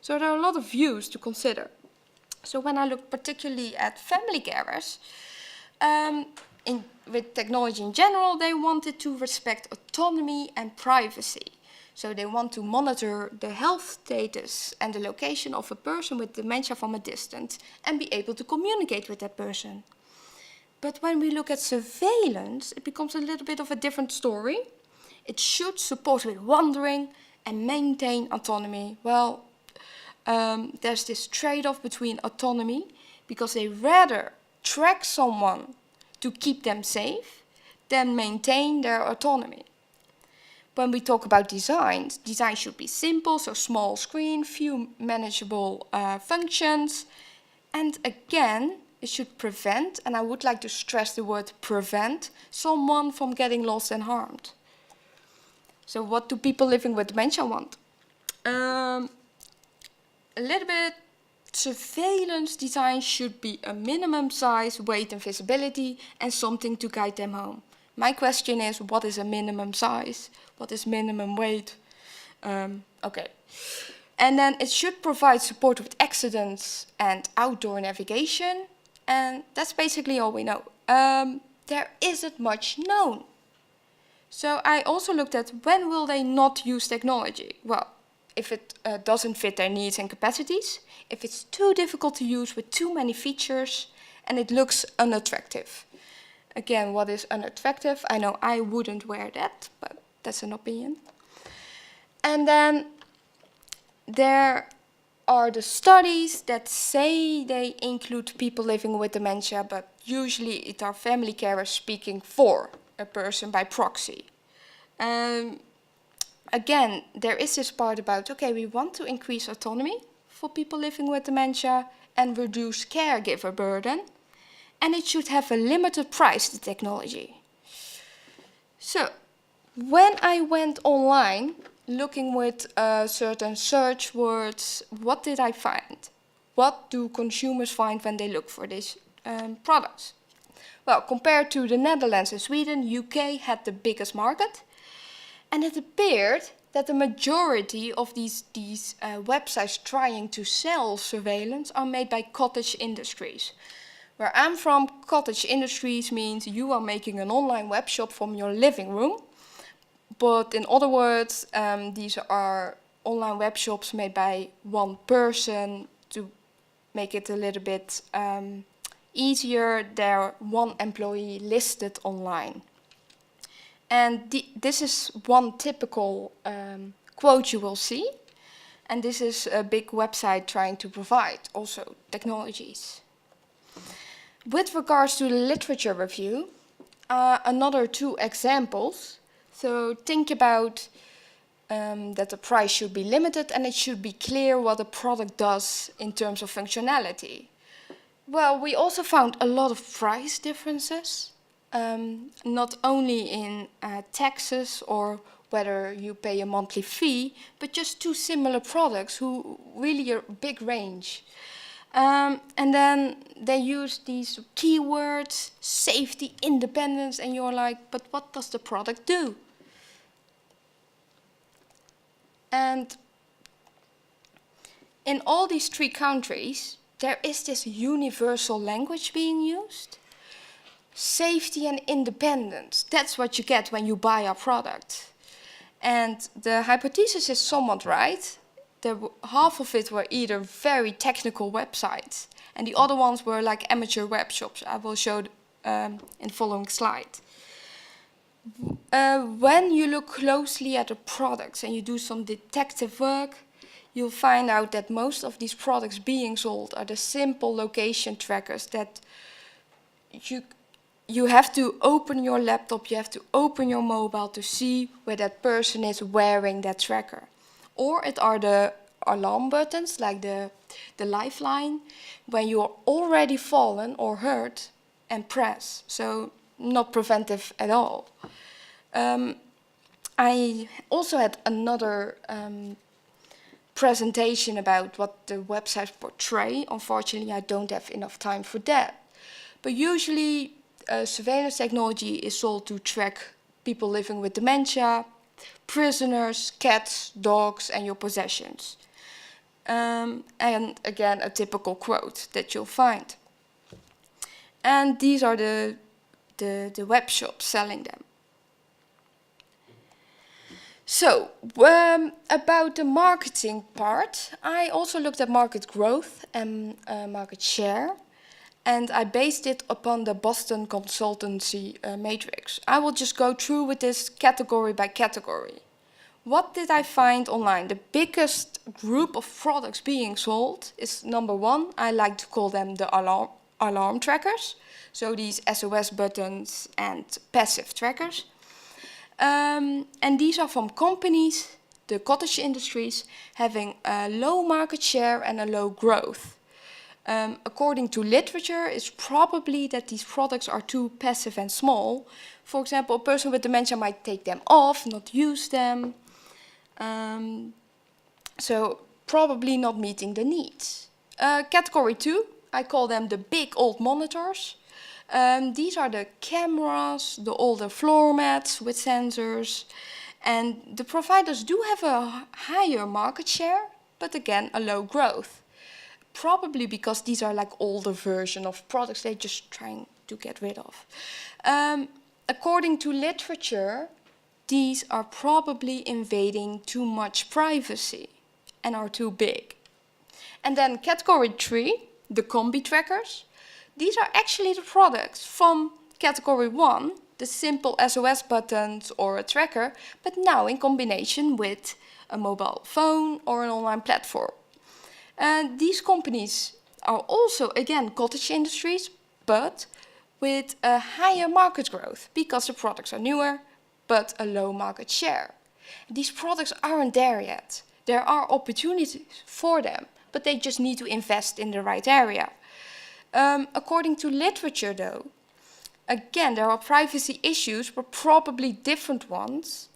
S7: So there are a lot of views to consider. So when I look particularly at family carers, with technology in general, they wanted to respect autonomy and privacy. So they want to monitor the health status and the location of a person with dementia from a distance and be able to communicate with that person. But when we look at surveillance, it becomes a little bit of a different story. It should support with wandering and maintain autonomy. Well, there's this trade-off between autonomy, because they rather track someone to keep them safe than maintain their autonomy. When we talk about design should be simple, so small screen, few manageable functions. And again, it should prevent, and I would like to stress the word prevent, someone from getting lost and harmed. So what do people living with dementia want? A little bit, surveillance design should be a minimum size, weight and visibility, and something to guide them home. My question is, what is a minimum size? What is minimum weight? Okay. And then it should provide support with accidents and outdoor navigation. And that's basically all we know. There isn't much known. So I also looked at when will they not use technology? Well, if it doesn't fit their needs and capacities, if it's too difficult to use with too many features, and it looks unattractive. Again, what is unattractive? I know I wouldn't wear that, but that's an opinion. And then there are the studies that say they include people living with dementia, but usually it are family carers speaking for a person by proxy. Again, there is this part about, okay, we want to increase autonomy for people living with dementia and reduce caregiver burden, and it should have a limited price, the technology. So, when I went online, looking with certain search words, what did I find? What do consumers find when they look for these products? Well, compared to the Netherlands and Sweden, UK had the biggest market. And it appeared that the majority of these websites trying to sell surveillance are made by cottage industries. Where I'm from, cottage industries means you are making an online web shop from your living room. But in other words, these are online web shops made by one person. To make it a little bit easier, they're one employee listed online. And this is one typical quote you will see. And this is a big website trying to provide also technologies. With regards to the literature review, another 2 examples. So think about that the price should be limited and it should be clear what a product does in terms of functionality. Well, we also found a lot of price differences, not only in taxes or whether you pay a monthly fee, but just 2 similar products who really are a big range. And then they use these keywords, safety, independence, and you're like, but what does the product do? And in all these 3 countries, there is this universal language being used. Safety and independence, that's what you get when you buy our product. And the hypothesis is somewhat right. Half of it were either very technical websites, and the other ones were like amateur web shops. I will show in the following slide. When you look closely at the products and you do some detective work, you'll find out that most of these products being sold are the simple location trackers that you have to open your laptop, you have to open your mobile to see where that person is wearing that tracker. Or it are the alarm buttons, like the lifeline, when you're already fallen or hurt and press. So not preventive at all. I also had another presentation about what the websites portray. Unfortunately, I don't have enough time for that. But usually, surveillance technology is sold to track people living with dementia, prisoners, cats, dogs, and your possessions. And again, a typical quote that you'll find. And these are the web shops selling them. So, about the marketing part, I also looked at market growth and market share. and I based it upon the Boston consultancy matrix. I will just go through with this category by category. What did I find online? The biggest group of products being sold is number one. I like to call them the alarm trackers. So these SOS buttons and passive trackers. And these are from companies, the cottage industries, having a low market share and a low growth. According to literature, it's probably that these products are too passive and small. For example, a person with dementia might take them off, not use them. So probably not meeting the needs. Category 2, I call them the big old monitors. These are the cameras, the older floor mats with sensors. And the providers do have a higher market share, but again, a low growth. Probably because these are like older version of products they're just trying to get rid of. According to literature, these are probably invading too much privacy and are too big. And then category 3, the combi trackers. These are actually the products from category 1, the simple SOS buttons or a tracker, but now in combination with a mobile phone or an online platform. And these companies are also, again, cottage industries, but with a higher market growth because the products are newer, but a low market share. These products aren't there yet. There are opportunities for them, but they just need to invest in the right area. According to literature, though, again, there are privacy issues, but probably different ones,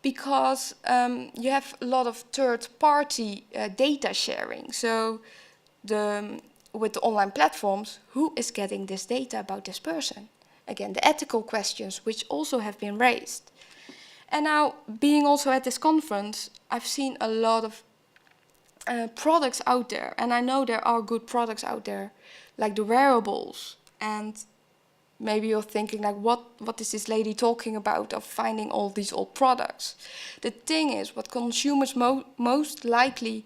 S7: because you have a lot of third-party data sharing. So with the online platforms, who is getting this data about this person? Again, the ethical questions, which also have been raised. And now, being also at this conference, I've seen a lot of products out there, and I know there are good products out there, like the wearables. And maybe you're thinking, like, what is this lady talking about of finding all these old products? The thing is, what consumers most likely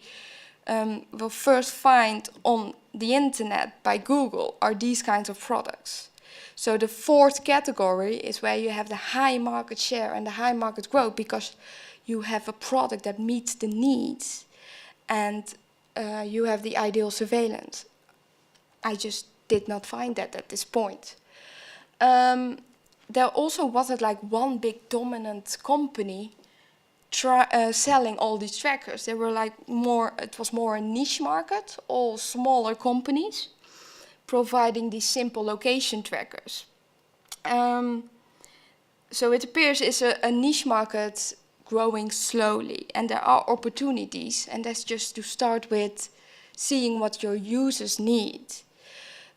S7: will first find on the internet by Google are these kinds of products. So the fourth category is where you have the high market share and the high market growth, because you have a product that meets the needs and you have the ideal surveillance. I just did not find that at this point. There also wasn't like one big dominant company selling all these trackers. They were like it was more a niche market, all smaller companies providing these simple location trackers. So it appears it's a niche market growing slowly, and there are opportunities, and that's just to start with seeing what your users need.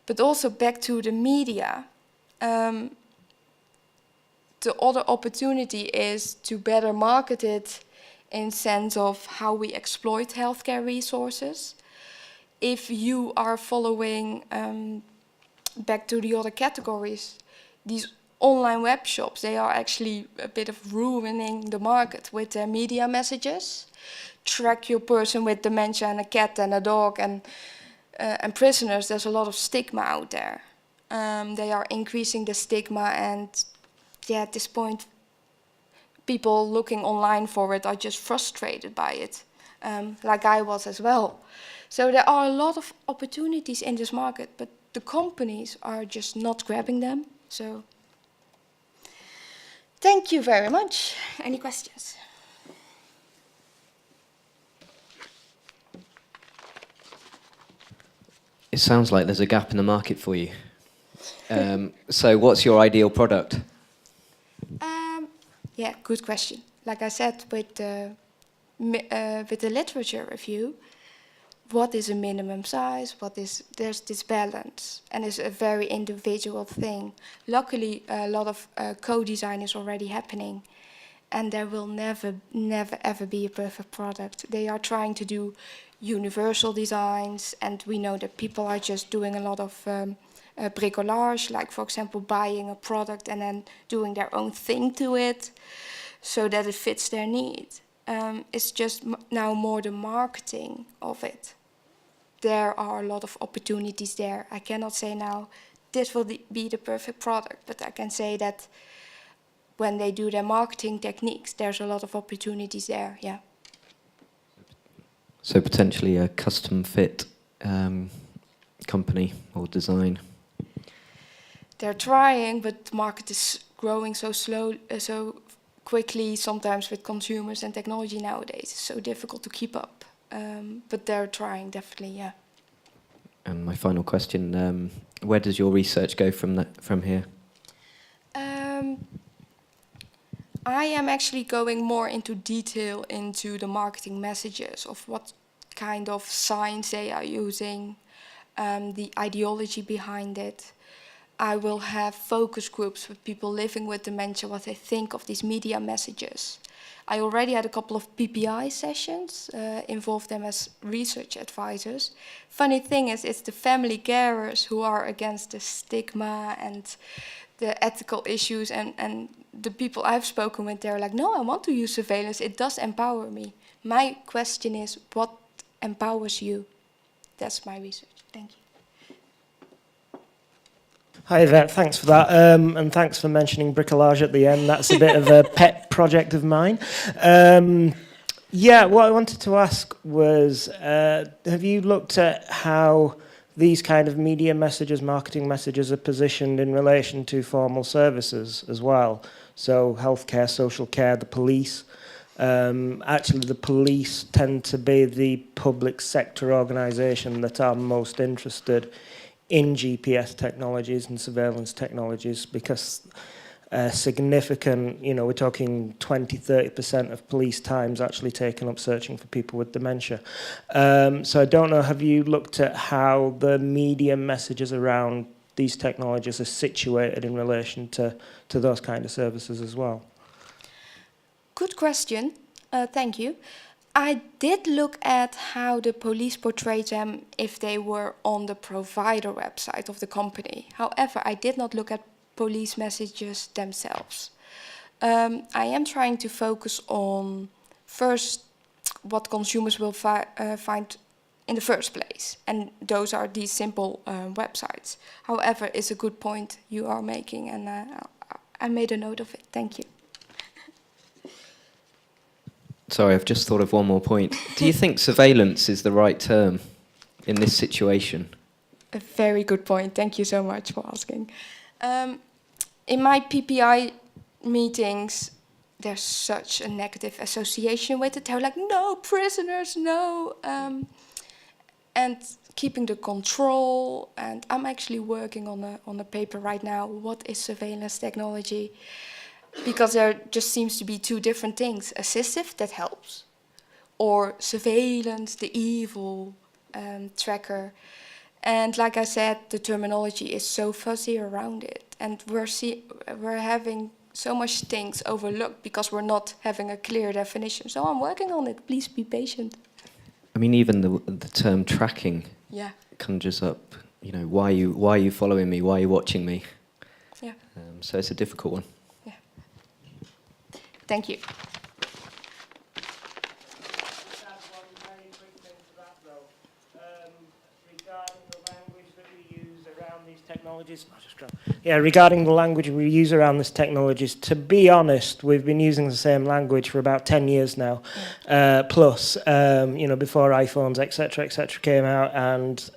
S7: But also back to the media, the other opportunity is to better market it in sense of how we exploit healthcare resources. If you are following, back to the other categories, these online web shops, they are actually a bit of ruining the market with their media messages. Track your person with dementia and a cat and a dog and prisoners. There's a lot of stigma out there. They are increasing the stigma, and yeah, at this point, people looking online for it are just frustrated by it, like I was as well. So there are a lot of opportunities in this market, but the companies are just not grabbing them. So thank you very much. Any questions?
S6: It sounds like there's a gap in the market for you. So what's your ideal product?
S7: Yeah, good question. Like I said, with the literature review, what is a minimum size? There's this balance, and it's a very individual thing. Luckily, a lot of co-design is already happening, and there will never ever be a perfect product. They are trying to do universal designs, and we know that people are just doing a lot of bricolage, like for example buying a product and then doing their own thing to it so that it fits their need. It's just now more the marketing of it. there are a lot of opportunities there. I cannot say now this will be the perfect product, but I can say that when they do their marketing techniques, there's a lot of opportunities there, yeah.
S6: So potentially a custom fit company or design.
S7: They're trying, but the market is growing so so quickly sometimes with consumers and technology nowadays. It's so difficult to keep up. But they're trying, definitely, yeah.
S6: And my final question, where does your research go from here?
S7: I am actually going more into detail into the marketing messages of what kind of signs they are using, the ideology behind it. I will have focus groups with people living with dementia, what they think of these media messages. I already had a couple of PPI sessions, involved them as research advisors. Funny thing is, it's the family carers who are against the stigma and the ethical issues, and the people I've spoken with, they're like, no, I want to use surveillance, it does empower me. My question is, what empowers you? That's my research. Thank you.
S8: Hi Yvette, thanks for that, and thanks for mentioning bricolage at the end. That's a bit of a pet project of mine. Yeah, what I wanted to ask was, have you looked at how these kind of media messages, marketing messages are positioned in relation to formal services as well? So healthcare, social care, the police. Actually, the police tend to be the public sector organisation that are most interested in GPS technologies and surveillance technologies, because significant, you know, we're talking 20-30% of police time's actually taken up searching for people with dementia. So I don't know, have you looked at how the media messages around these technologies are situated in relation to those kind of services as well?
S7: Good question. Thank you. I did look at how the police portrayed them if they were on the provider website of the company. However, I did not look at police messages themselves. I am trying to focus on first what consumers will find in the first place, and those are these simple websites. However, it's a good point you are making, and I made a note of it. Thank you.
S6: Sorry, I've just thought of one more point. Do you think surveillance is the right term in this situation?
S7: A very good point. Thank you so much for asking. In my PPI meetings, there's such a negative association with it. They're like, no, prisoners, no. And keeping the control. And I'm actually working on a paper right now. What is surveillance technology? Because there just seems to be two different things. Assistive, that helps. Or surveillance, the evil tracker. And like I said, the terminology is so fuzzy around it. And we're having so much things overlooked because we're not having a clear definition. So I'm working on it. Please be patient.
S6: I mean, even the term tracking conjures up, you know, why are you following me? Why are you watching me?
S7: Yeah.
S6: So it's a difficult one.
S7: Thank you.
S8: Regarding the language we use around these technologies, to be honest, we've been using the same language for about 10 years now, plus, you know, before iPhones, etc., came out, and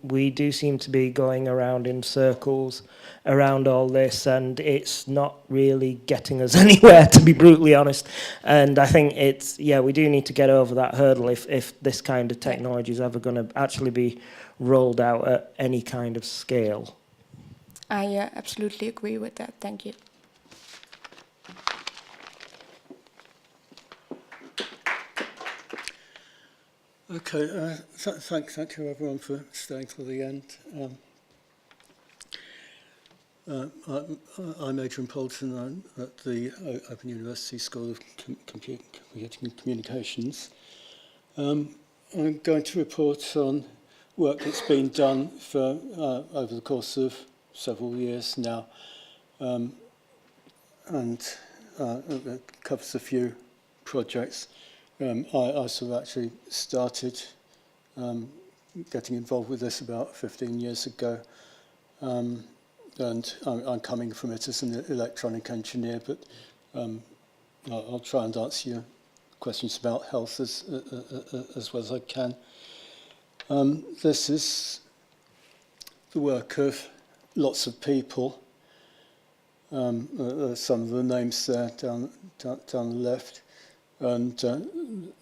S8: we do seem to be going around in circles around all this, and it's not really getting us anywhere, to be brutally honest. And I think it's, we do need to get over that hurdle if this kind of technology is ever going to actually be rolled out at any kind of scale.
S7: I absolutely agree with that. Thank you.
S9: Okay, thank you everyone for staying till the end. I'm Adrian Poulton. I'm at the Open University School of Communications. I'm going to report on work that's been done for over the course of several years now, and it covers a few projects. I sort of actually started getting involved with this about 15 years ago. And I'm coming from it as an electronic engineer, but I'll try and answer your questions about health as well as I can. This is the work of lots of people. Some of the names there down the left, and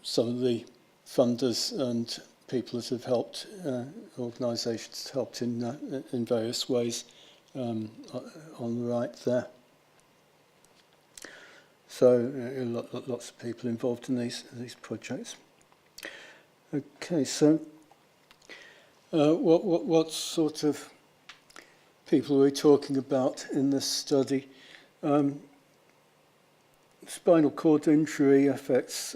S9: some of the funders and people that have helped, organisations helped in various ways on the right there. So lots of people involved in these projects. Okay, so what sort of people are we talking about in this study? Spinal cord injury affects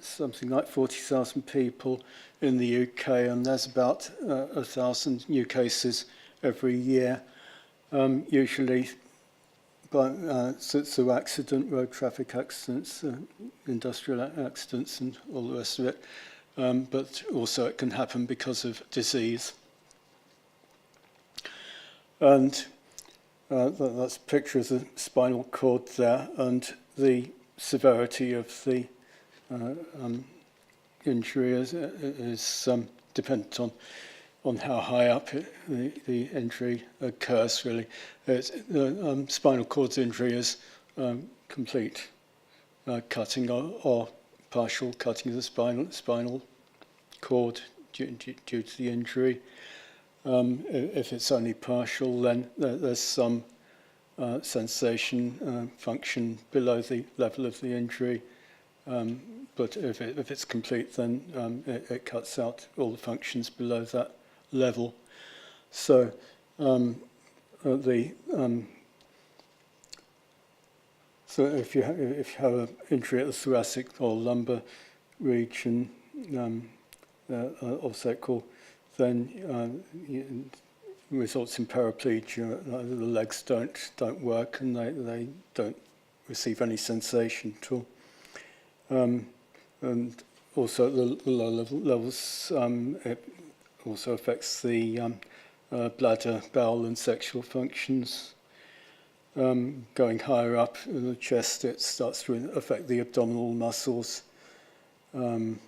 S9: something like 40,000 people in the UK, and there's about 1,000 new cases every year, usually through accident, road traffic accidents, industrial accidents and all the rest of it, but also it can happen because of disease. And that's a picture of the spinal cord there, and the severity of the injury is dependent on how high up the injury occurs, really. The spinal cord injury is complete cutting or partial cutting of the spinal cord due to the injury. If it's only partial, then there's some sensation, function below the level of the injury. But if it's complete, then it cuts out all the functions below that level. So so if you have an injury at the thoracic or lumbar region, or sacral, then results in paraplegia. The legs don't work, and they don't receive any sensation at all. And also at the low levels, it also affects the bladder, bowel, and sexual functions. Going higher up in the chest, it starts to affect the abdominal muscles. And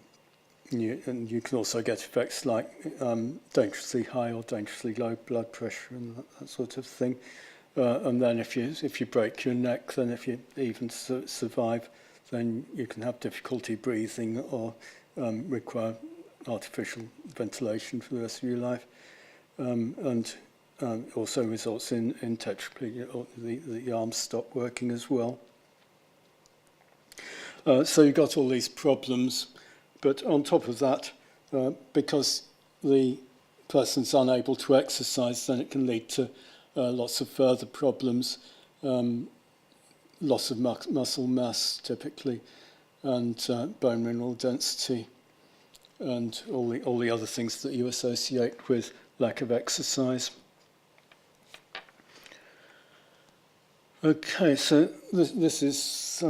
S9: you can also get effects like dangerously high or dangerously low blood pressure and that sort of thing. And then if you break your neck, then if you even survive, then you can have difficulty breathing or require artificial ventilation for the rest of your life. And also results in tetraplegia, or the arms stop working as well. So you've got all these problems. But on top of that, because the person's unable to exercise, then it can lead to lots of further problems, loss of muscle mass typically, and bone mineral density, and all the other things that you associate with lack of exercise. Okay, so this is...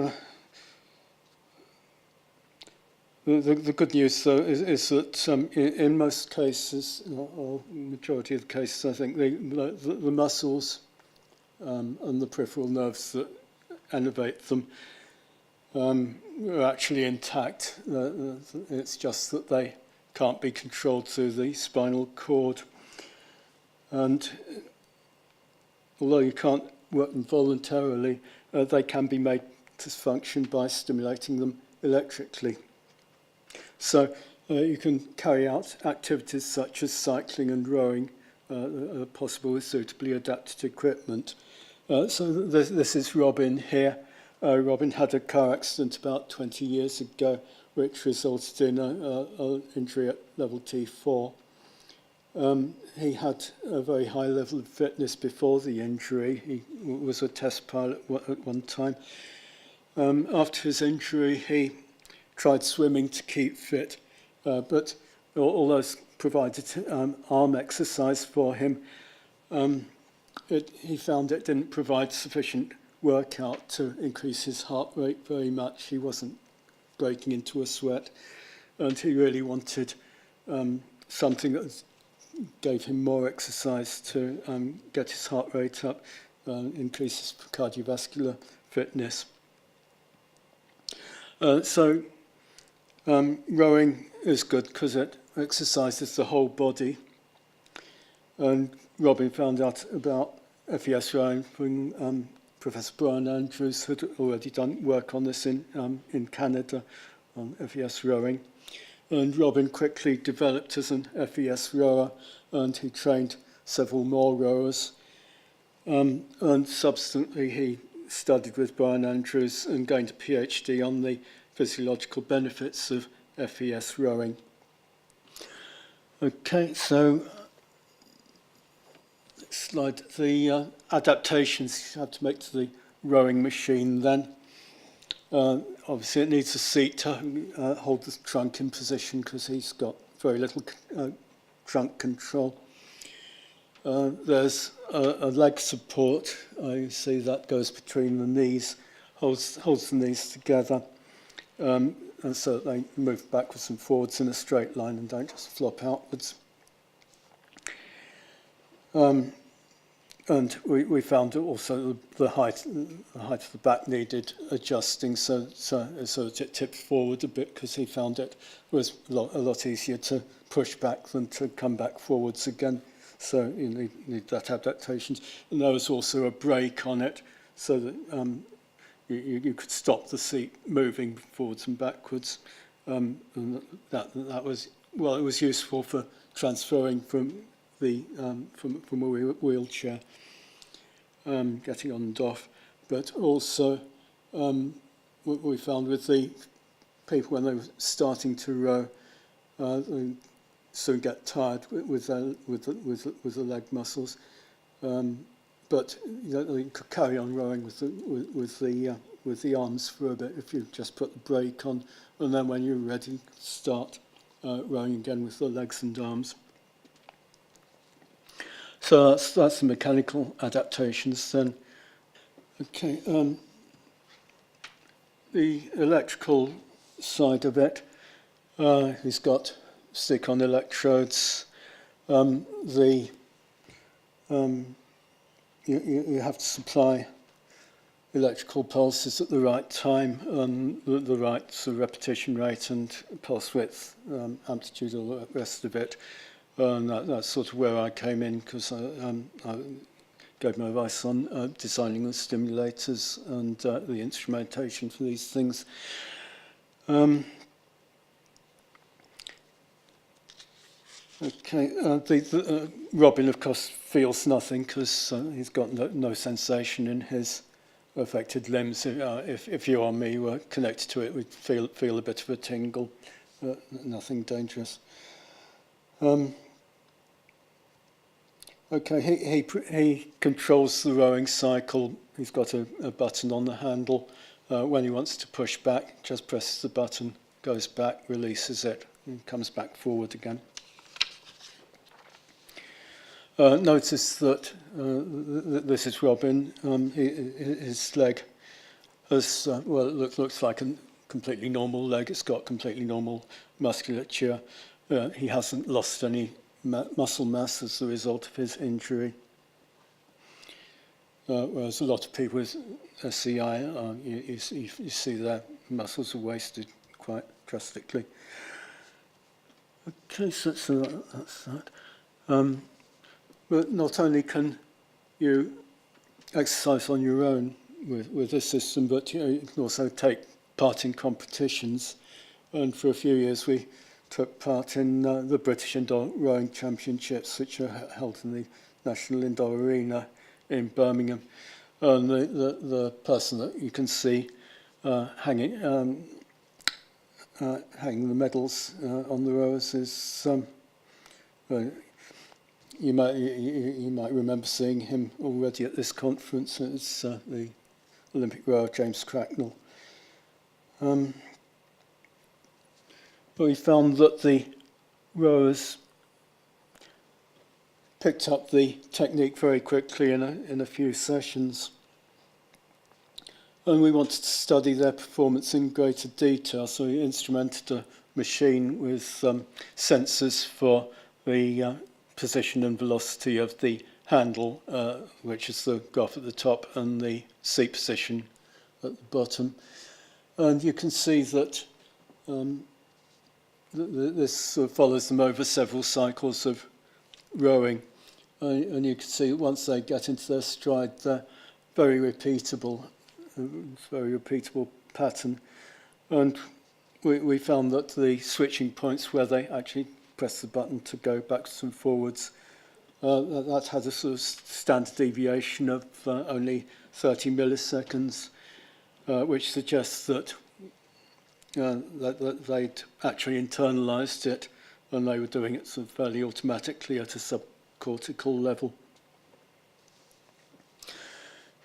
S9: The good news, though, is that in most cases, or majority of the cases, I think the muscles and the peripheral nerves that innervate them are actually intact. It's just that they can't be controlled through the spinal cord. And although you can't work them voluntarily, they can be made to function by stimulating them electrically. So you can carry out activities such as cycling and rowing, possible with suitably adapted equipment. So this is Robin here. Robin had a car accident about 20 years ago, which resulted in an injury at level T4. He had a very high level of fitness before the injury. He was a test pilot at one time. After his injury, he tried swimming to keep fit, but although it provided arm exercise for him, he found it didn't provide sufficient workout to increase his heart rate very much. He wasn't breaking into a sweat, and he really wanted something that gave him more exercise to get his heart rate up, increase his cardiovascular fitness. So rowing is good because it exercises the whole body. And Robin found out about FES rowing from Professor Brian Andrews, who had already done work on this in Canada on FES rowing. And Robin quickly developed as an FES rower, and he trained several more rowers. And subsequently he studied with Brian Andrews and gained a PhD on the physiological benefits of FES rowing. Okay, so next slide. The adaptations you have to make to the rowing machine then. Obviously it needs a seat to hold the trunk in position because he's got very little trunk control. There's a leg support. You see that goes between the knees, holds the knees together, and so they move backwards and forwards in a straight line and don't just flop outwards. And we found also the height of the back needed adjusting so that it tipped forward a bit, because he found it was a lot easier to push back than to come back forwards again. So you need that adaptations. And there was also a brake on it so that you could stop the seat moving forwards and backwards. And that was, well, it was useful for transferring from from a wheelchair, getting on and off, but also what we found with the people when they were starting to row, they soon get tired with the leg muscles, but they could carry on rowing with the arms for a bit if you just put the brake on, and then when you're ready, start rowing again with the legs and arms. So that's the mechanical adaptations then. Okay, the electrical side of it, he's got stick-on electrodes. You have to supply electrical pulses at the right time, the right sort of repetition rate and pulse width, amplitude, all the rest of it. And that's sort of where I came in, because I gave my advice on designing the stimulators and the instrumentation for these things. Okay, Robin, of course, feels nothing because he's got no sensation in his affected limbs. If you or me were connected to it, we'd feel a bit of a tingle, but nothing dangerous. Okay, he controls the rowing cycle. He's got a button on the handle. When he wants to push back, just presses the button, goes back, releases it, and comes back forward again. Notice that this is Robin. His leg has, well, it looks like a completely normal leg. It's got completely normal musculature. He hasn't lost any muscle mass as a result of his injury. Whereas a lot of people with SCI, you see their muscles are wasted quite drastically. Okay, so that's that. But not only can you exercise on your own with this system, but you can also take part in competitions. And for a few years we took part in the British Indoor Rowing Championships, which are held in the National Indoor Arena in Birmingham. And the person that you can see hanging the medals on the rowers is you might remember seeing him already at this conference. It's the Olympic rower James Cracknell. But we found that the rowers picked up the technique very quickly in a few sessions. And we wanted to study their performance in greater detail, so we instrumented a machine with sensors for the position and velocity of the handle, which is the graph at the top, and the seat position at the bottom. And you can see that this sort of follows them over several cycles of rowing. And you can see once they get into their stride, they're very repeatable pattern. And we found that the switching points where they actually press the button to go backwards and forwards, that had a sort of standard deviation of only 30 milliseconds, which suggests that that they'd actually internalized it, and they were doing it sort of fairly automatically at a subcortical level.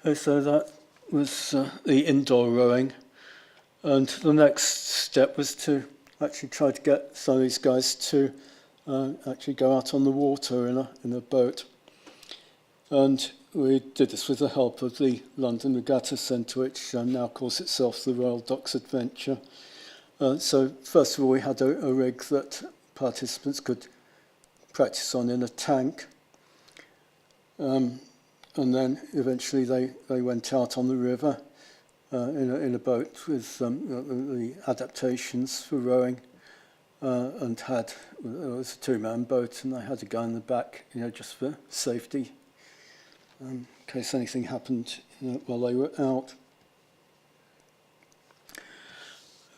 S9: Okay, so that was the indoor rowing, and the next step was to actually try to get some of these guys to actually go out on the water in a boat. And we did this with the help of the London Regatta Centre, which now calls itself the Royal Docks Adventure. So first of all, we had a rig that participants could practice on in a tank. And then eventually they went out on the river in a boat with the adaptations for rowing, and it was a two-man boat, and they had a guy in the back, just for safety, in case anything happened while they were out.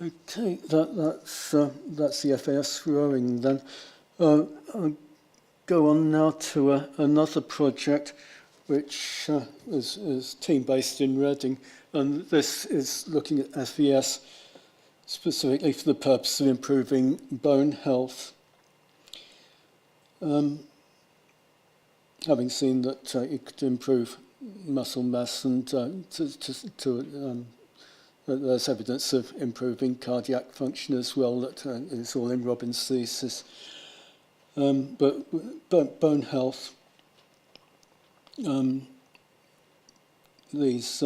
S9: Okay, that's the FAS rowing then. I'll go on now to another project, which is team-based in Reading, and this is looking at FES specifically for the purpose of improving bone health. Having seen that it could improve muscle mass, and there's evidence of improving cardiac function as well, that is all in Robin's thesis. But bone health, these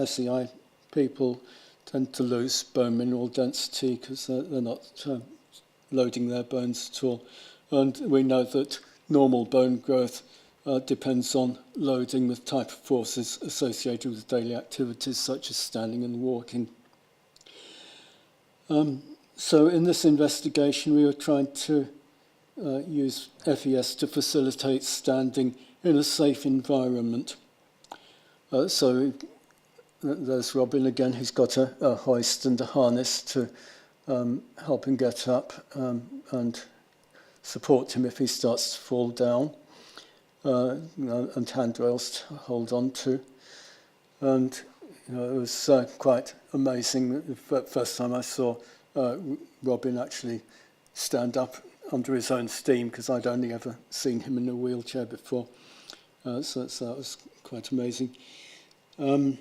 S9: SEI people tend to lose bone mineral density because they're not loading their bones at all. And we know that normal bone growth depends on loading with type of forces associated with daily activities such as standing and walking. So in this investigation, we were trying to use FES to facilitate standing in a safe environment. So there's Robin again, who's got a hoist and a harness to help him get up and support him if he starts to fall down, and handrails to hold on to. And it was quite amazing. The first time I saw Robin actually stand up under his own steam, because I'd only ever seen him in a wheelchair before. So that was quite amazing. The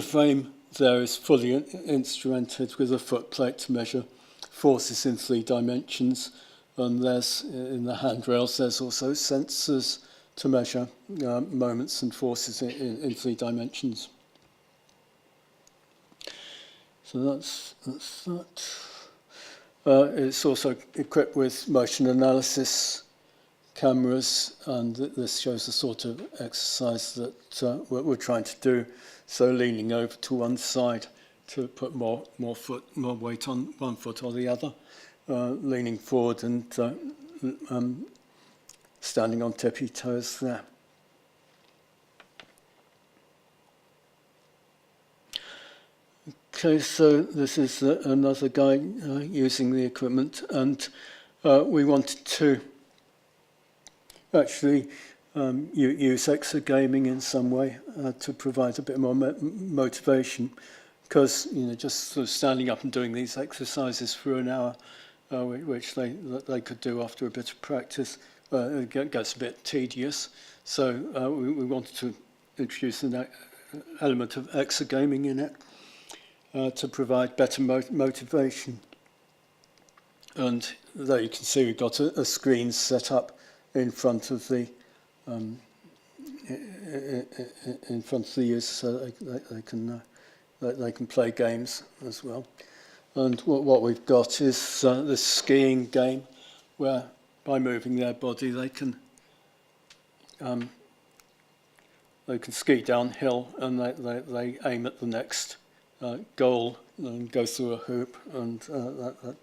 S9: frame there is fully instrumented with a foot plate to measure forces in 3 dimensions, and there's in the handrails there's also sensors to measure moments and forces in 3 dimensions. So that's that. It's also equipped with motion analysis cameras, and this shows the sort of exercise that we're trying to do. So leaning over to one side to put more weight on one foot or the other, leaning forward and standing on tippy toes there. Okay, so this is another guy using the equipment, and we wanted to actually use exergaming in some way to provide a bit more motivation, because just sort of standing up and doing these exercises for an hour, which they could do after a bit of practice, it gets a bit tedious. So we wanted to introduce an element of exergaming in it to provide better motivation. And there you can see we've got a screen set up in front of the users, so they can play games as well. And what we've got is this skiing game, where by moving their body they can ski downhill, and they aim at the next goal and go through a hoop, and that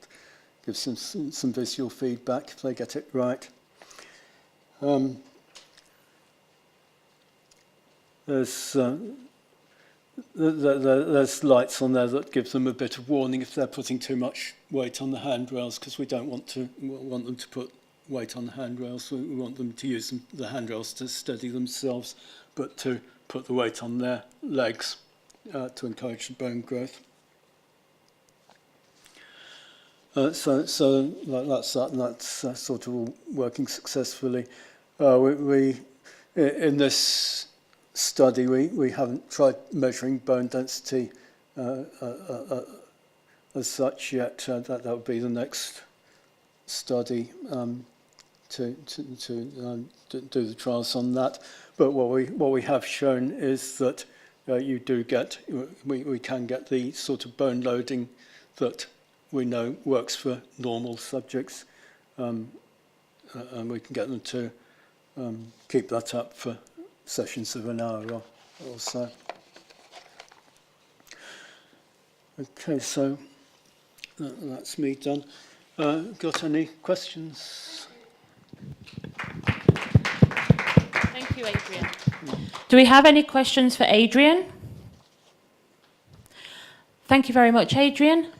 S9: gives them some visual feedback if they get it right. There's lights on there that give them a bit of warning if they're putting too much weight on the handrails, because we don't want them to put weight on the handrails. We want them to use the handrails to steady themselves, but to put the weight on their legs to encourage bone growth. So that's that, and that's sort of all working successfully. We in this study we haven't tried measuring bone density as such yet. That would be the next study to do the trials on that. But what we have shown is that you do get we can get the sort of bone loading that we know works for normal subjects, and we can get them to keep that up for sessions of an hour or so. Okay, so that's me done. Got any questions?
S10: Thank you, Adrian. Do we have any questions for Adrian? Thank you very much, Adrian.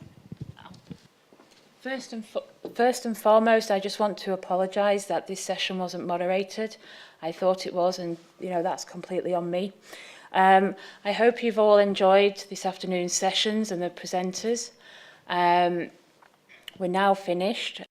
S10: First and foremost, I just want to apologise that this session wasn't moderated. I thought it was, and that's completely on me. I hope you've all enjoyed this afternoon's sessions and the presenters. We're now finished.